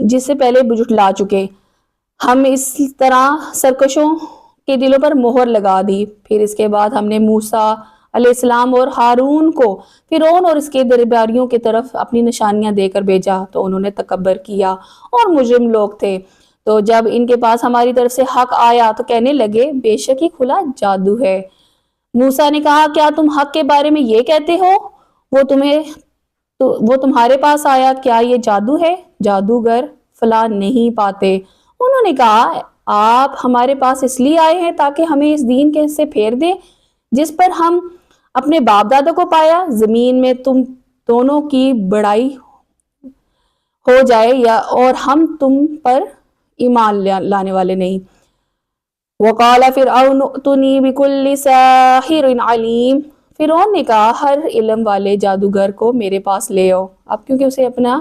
جس سے پہلے جھٹلا چکے۔ ہم اس طرح سرکشوں کے دلوں پر مہر لگا دی۔ پھر اس کے بعد ہم نے موسیٰ علیہ السلام اور ہارون کو فرعون اور اس کے درباریوں کی طرف اپنی نشانیاں دے کر بھیجا، تو انہوں نے تکبر کیا اور مجرم لوگ تھے۔ تو جب ان کے پاس ہماری طرف سے حق آیا تو کہنے لگے، بے شک یہ کھلا جادو ہے۔ موسیٰ نے کہا، کیا تم حق کے بارے میں یہ کہتے ہو؟ وہ تمہارے پاس آیا، کیا یہ جادو ہے؟ جادوگر فلاح نہیں پاتے۔ انہوں نے کہا، آپ ہمارے پاس اس لیے آئے ہیں تاکہ ہمیں اس دین کے سے پھیر دیں جس پر ہم اپنے باپ دادا کو پایا، زمین میں تم دونوں کی بڑائی ہو جائے اور ہم تم پر ایمان لانے والے نہیں۔ وقال فرعون ائتونی بکل ساحر علیم، فرعون نے کہا، ہر علم والے جادوگر کو میرے پاس لے آؤ۔ اب کیونکہ اسے اپنا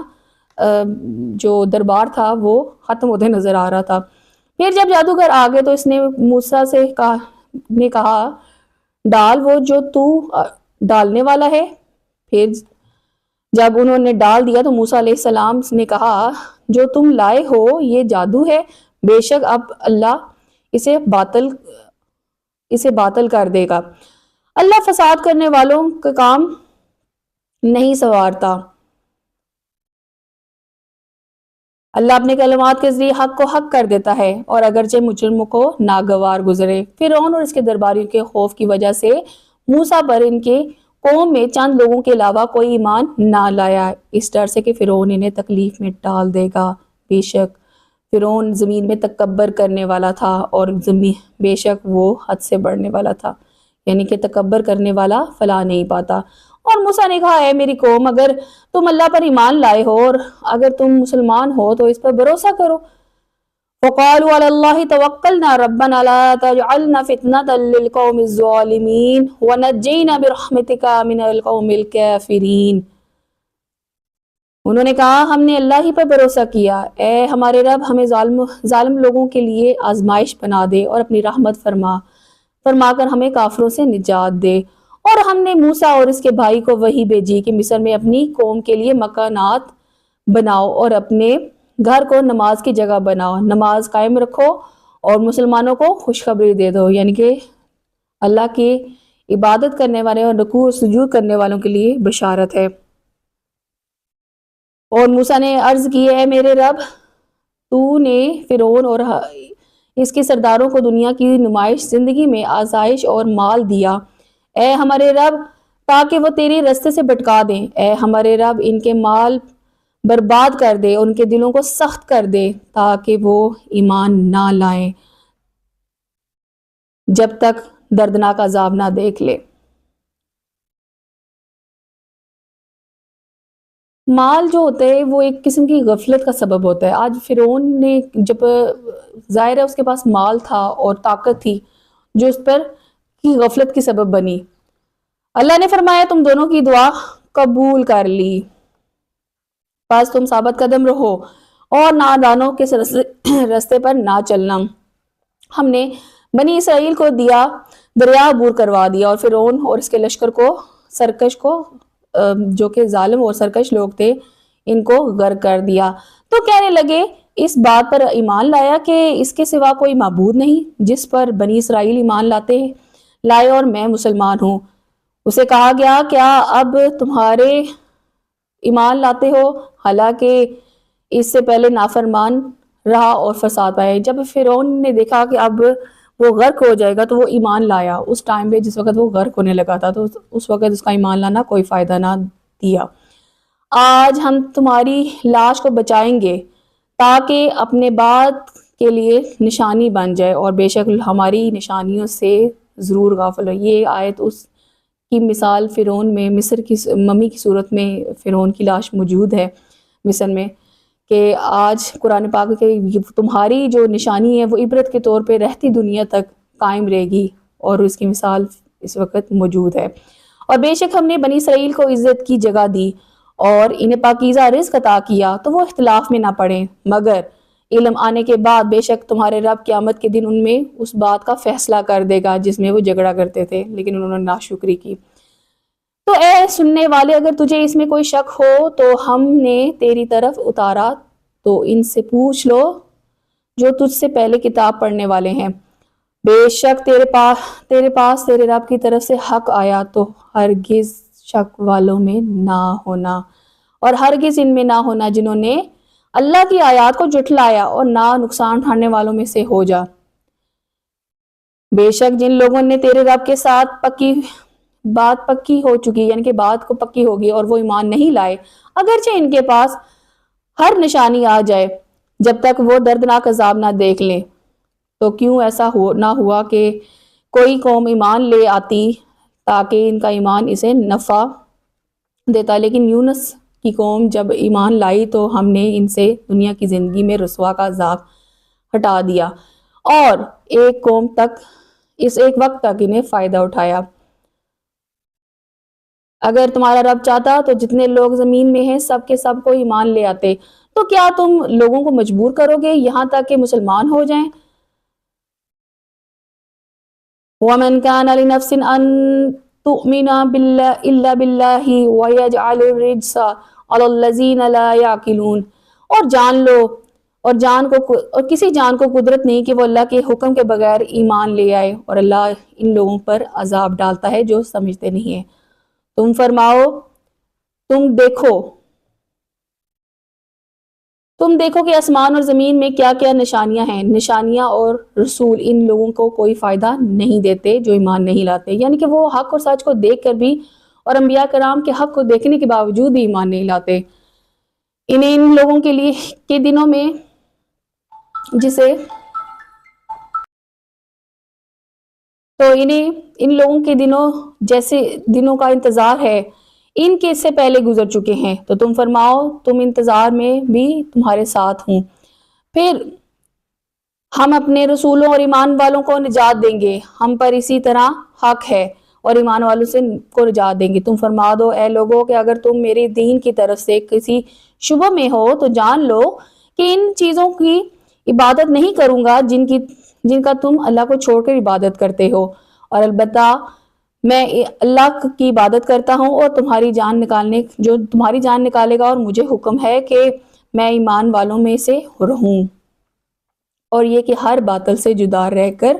جو دربار تھا وہ ختم ہوتے نظر آ رہا تھا۔ پھر جب جادوگر آ گئے تو اس نے موسیٰ سے کہا، ڈال وہ جو تو ڈالنے والا ہے۔ پھر جب انہوں نے ڈال دیا تو موسیٰ علیہ السلام نے کہا، جو تم لائے ہو یہ جادو ہے، بے شک اب اللہ اسے باطل کر دے گا، اللہ فساد کرنے والوں کا کام نہیں سنوارتا، اللہ اپنے کلمات کے ذریعے حق کو حق کر دیتا ہے، اور اگرچہ مجرموں کو ناگوار گزرے۔ فرعون اور اس کے درباریوں کے خوف کی وجہ سے موسیٰ پر ان کے قوم میں چند لوگوں کے علاوہ کوئی ایمان نہ لایا، اس ڈر سے کہ فرعون انہیں تکلیف میں ڈال دے گا۔ بے شک فرعون زمین میں تکبر کرنے والا تھا اور بے شک وہ حد سے بڑھنے والا تھا، یعنی کہ تکبر کرنے والا فلاح نہیں پاتا۔ اور موسیٰ نے کہا اے میری قوم، اگر تم اللہ پر ایمان لائے ہو اور اگر تم مسلمان ہو تو اس پر بھروسہ کرو۔ وقالوا علی اللہ توکلنا ربنا لا تجعلنا فتنة للقوم الظالمین ونجینا برحمتک من القوم الکافرین۔ انہوں نے کہا ہم نے اللہ ہی پر بھروسہ کیا، اے ہمارے رب ہمیں ظالم لوگوں کے لیے آزمائش بنا دے اور اپنی رحمت فرما کر ہمیں کافروں سے نجات دے۔ اور ہم نے موسیٰ اور اس کے بھائی کو وحی بھیجی کہ مصر میں اپنی قوم کے لیے مکانات بناؤ اور اپنے گھر کو نماز کی جگہ بناؤ، نماز قائم رکھو اور مسلمانوں کو خوشخبری دے دو، یعنی کہ اللہ کی عبادت کرنے والے اور رکوع اور سجود کرنے والوں کے لیے بشارت ہے۔ اور موسیٰ نے عرض کی ہے میرے رب، تو نے فرعون اور اس کے سرداروں کو دنیا کی نمائش زندگی میں آسائش اور مال دیا، اے ہمارے رب تاکہ وہ تیرے رستے سے بھٹکا دیں، اے ہمارے رب ان کے مال برباد کر دے، ان کے دلوں کو سخت کر دے تاکہ وہ ایمان نہ لائیں جب تک دردناک عذاب نہ دیکھ لے۔ مال جو ہوتا ہے وہ ایک قسم کی غفلت کا سبب ہوتا ہے۔ آج فرعون نے جب ظاہر ہے اس کے پاس مال تھا اور طاقت تھی جو اس پر کی غفلت کی سبب بنی، اللہ نے فرمایا تم دونوں کی دعا قبول کر لی، بس تم ثابت قدم رہو اور نادانوں کے رستے پر نہ چلنا۔ ہم نے بنی اسرائیل کو دریا عبور کروا دیا اور فرعون اور اس کے لشکر کو سرکش کو جو کہ ظالم اور سرکش لوگ تھے ان کو غرق کر دیا۔ تو کہنے لگے اس بات پر ایمان لایا کہ اس کے سوا کوئی معبود نہیں جس پر بنی اسرائیل ایمان لائے اور میں مسلمان ہوں۔ اسے کہا گیا کیا اب تمہارے ایمان لاتے ہو حالانکہ اس سے پہلے نافرمان رہا اور فساد پائے۔ جب فرعون نے دیکھا کہ اب وہ غرق ہو جائے گا تو وہ ایمان لایا اس ٹائم پہ جس وقت وہ غرق ہونے لگا تھا، تو اس وقت اس کا ایمان لانا کوئی فائدہ نہ دیا۔ آج ہم تمہاری لاش کو بچائیں گے تاکہ اپنے بعد کے لیے نشانی بن جائے اور بے شک ہماری نشانیوں سے ضرور غافل ہو۔ یہ آیت اس کی مثال فرعون میں مصر کی ممی کی صورت میں فرعون کی لاش موجود ہے مصر میں، کہ آج قرآن پاک کے تمہاری جو نشانی ہے وہ عبرت کے طور پہ رہتی دنیا تک قائم رہے گی، اور اس کی مثال اس وقت موجود ہے۔ اور بے شک ہم نے بنی اسرائیل کو عزت کی جگہ دی اور انہیں پاکیزہ رزق عطا کیا تو وہ اختلاف میں نہ پڑیں، مگر علم آنے کے بعد بے شک تمہارے رب قیامت کے دن ان میں اس بات کا فیصلہ کر دے گا جس میں وہ جھگڑا کرتے تھے لیکن انہوں نے ناشکری کی۔ تو اے سننے والے اگر تجھے اس میں کوئی شک ہو تو ہم نے تیری طرف اتارا تو ان سے پوچھ لو جو تجھ سے پہلے کتاب پڑھنے والے ہیں، بے شک تیرے پاس تیرے رب کی طرف سے حق آیا تو ہرگز شک والوں میں نہ ہونا اور ہرگز ان میں نہ ہونا جنہوں نے اللہ کی آیات کو جھٹلایا، اور نہ نقصان اٹھانے والوں میں سے ہو جا۔ بے شک جن لوگوں نے تیرے رب کے ساتھ بات پکی ہو چکی، یعنی کہ بات کو پکی ہوگی اور وہ ایمان نہیں لائے، اگرچہ ان کے پاس ہر نشانی آ جائے جب تک وہ دردناک عذاب نہ دیکھ لیں، تو کیوں ایسا نہ ہوا کہ کوئی قوم ایمان لے آتی تاکہ ان کا ایمان اسے نفع دیتا، لیکن یونس کی قوم جب ایمان لائی تو ہم نے ان سے دنیا کی زندگی میں رسوا کا عذاب ہٹا دیا اور ایک وقت تک انہیں فائدہ اٹھایا۔ اگر تمہارا رب چاہتا تو جتنے لوگ زمین میں ہیں سب کے سب کو ایمان لے آتے، تو کیا تم لوگوں کو مجبور کرو گے یہاں تک کہ مسلمان ہو جائیں؟ وَمَنْ كَانَ لِنَفْسٍ أَن تُؤْمِنَ إِلَّا بِاللَّهِ وَيَجْعَلُ الرِّجْسَ عَلَى الَّذِينَ لَا يَعْقِلُونَ۔ اور جان لو اور کسی جان کو قدرت نہیں کہ وہ اللہ کے حکم کے بغیر ایمان لے آئے، اور اللہ ان لوگوں پر عذاب ڈالتا ہے جو سمجھتے نہیں ہیں۔ تم فرماؤ تم دیکھو کہ آسمان اور زمین میں کیا کیا نشانیاں ہیں، نشانیاں اور رسول ان لوگوں کو کوئی فائدہ نہیں دیتے جو ایمان نہیں لاتے، یعنی کہ وہ حق اور سچ کو دیکھ کر بھی اور انبیاء کرام کے حق کو دیکھنے کے باوجود بھی ایمان نہیں لاتے۔ ان لوگوں کے لیے کے دنوں میں جسے تو انہیں ان لوگوں کے دنوں جیسے دنوں کا انتظار ہے، ان کے اس سے پہلے گزر چکے ہیں، تو تم فرماؤ تم انتظار میں بھی تمہارے ساتھ ہوں۔ پھر ہم اپنے رسولوں اور ایمان والوں کو نجات دیں گے، ہم پر اسی طرح حق ہے اور ایمان والوں سے کو نجات دیں گے۔ تم فرما دو اے لوگوں کہ اگر تم میرے دین کی طرف سے کسی شبہ میں ہو تو جان لو کہ ان چیزوں کی عبادت نہیں کروں گا جن کا تم اللہ کو چھوڑ کر عبادت کرتے ہو، اور البتہ میں اللہ کی عبادت کرتا ہوں اور تمہاری جان نکالے گا، اور مجھے حکم ہے کہ میں ایمان والوں میں سے رہوں، اور یہ کہ ہر باطل سے جدا رہ کر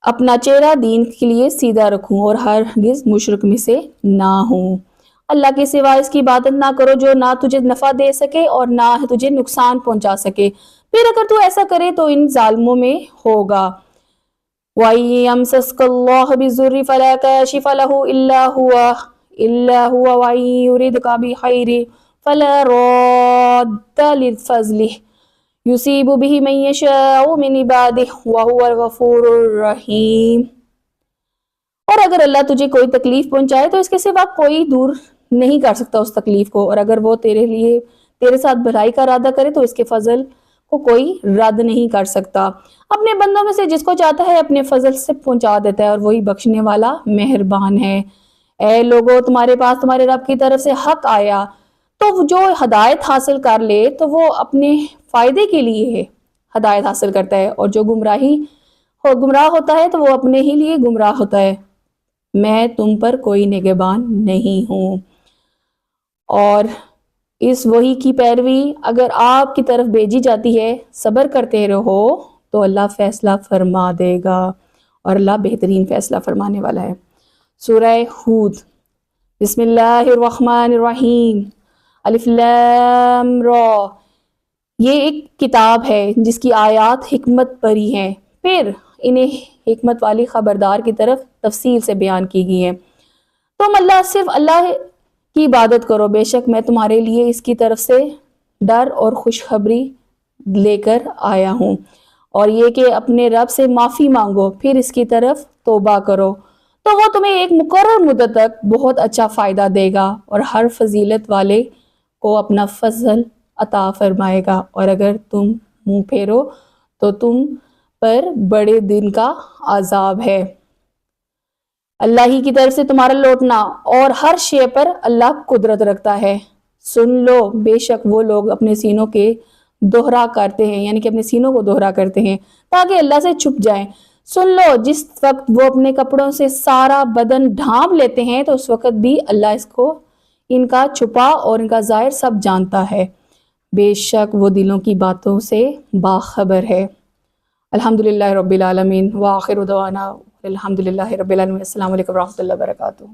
اپنا چہرہ دین کے لیے سیدھا رکھوں اور ہرگز مشرک میں سے نہ ہوں۔ اللہ کے سوا اس کی عبادت نہ کرو جو نہ تجھے نفع دے سکے اور نہ تجھے نقصان پہنچا سکے، پھر اگر تو ایسا کرے تو ان ظالموں میں ہوگا۔ وَإِن اللَّهُ بِالضُّرِّ فَلَا كَاشِفَ لَهُ إِلَّا هُوَ وَإِن يُرِدْكَ بِخَيْرٍ فَلَا رَادَّ لِفَضْلِهِ يُصِيبُ بِهِ مَن يَشَاءُ مِنْ عِبَادِهِ وَهُوَ الْغَفُورُ الرَّحِيمُ۔ اور اگر اللہ تجھے کوئی تکلیف پہنچائے تو اس کے سوا کوئی دور نہیں کر سکتا اس تکلیف کو، اور اگر وہ تیرے ساتھ بھلائی کا ارادہ کرے تو اس کے فضل کو کوئی رد نہیں کر سکتا۔ اپنے بندوں میں سے جس کو چاہتا ہے اپنے فضل سے پہنچا دیتا ہے، اور وہی بخشنے والا مہربان ہے۔ اے لوگو تمہارے پاس تمہارے رب کی طرف سے حق آیا تو جو ہدایت حاصل کر لے تو وہ اپنے فائدے کے لیے ہدایت حاصل کرتا ہے، اور جو گمراہ ہوتا ہے تو وہ اپنے ہی لیے گمراہ ہوتا ہے۔ میں تم پر کوئی نگہبان نہیں ہوں۔ اور اس وحی کی پیروی اگر آپ کی طرف بھیجی جاتی ہے، صبر کرتے رہو تو اللہ فیصلہ فرما دے گا، اور اللہ بہترین فیصلہ فرمانے والا ہے۔ سورہ ہود، بسم اللہ الرحمن الرحیم، الف لام را۔ یہ ایک کتاب ہے جس کی آیات حکمت بھری ہیں، پھر انہیں حکمت والی خبردار کی طرف تفصیل سے بیان کی گئی ہیں۔ تم صرف اللہ کی عبادت کرو، بے شک میں تمہارے لیے اس کی طرف سے ڈر اور خوشخبری لے کر آیا ہوں، اور یہ کہ اپنے رب سے معافی مانگو، پھر اس کی طرف توبہ کرو تو وہ تمہیں ایک مقرر مدت تک بہت اچھا فائدہ دے گا، اور ہر فضیلت والے کو اپنا فضل عطا فرمائے گا، اور اگر تم منہ پھیرو تو تم پر بڑے دن کا عذاب ہے۔ اللہ ہی کی طرف سے تمہارا لوٹنا، اور ہر شے پر اللہ قدرت رکھتا ہے۔ سن لو بے شک وہ لوگ اپنے سینوں کے دوہرا کرتے ہیں، یعنی کہ اپنے سینوں کو دوہرا کرتے ہیں تاکہ اللہ سے چھپ جائیں۔ سن لو جس وقت وہ اپنے کپڑوں سے سارا بدن ڈھانپ لیتے ہیں تو اس وقت بھی اللہ ان کا چھپا اور ان کا ظاہر سب جانتا ہے، بے شک وہ دلوں کی باتوں سے باخبر ہے۔ الحمدللہ رب العالمین، وآخر دعوانا الحمدللہ رب العالمین۔ السلام علیکم ورحمۃ اللہ وبرکاتہ۔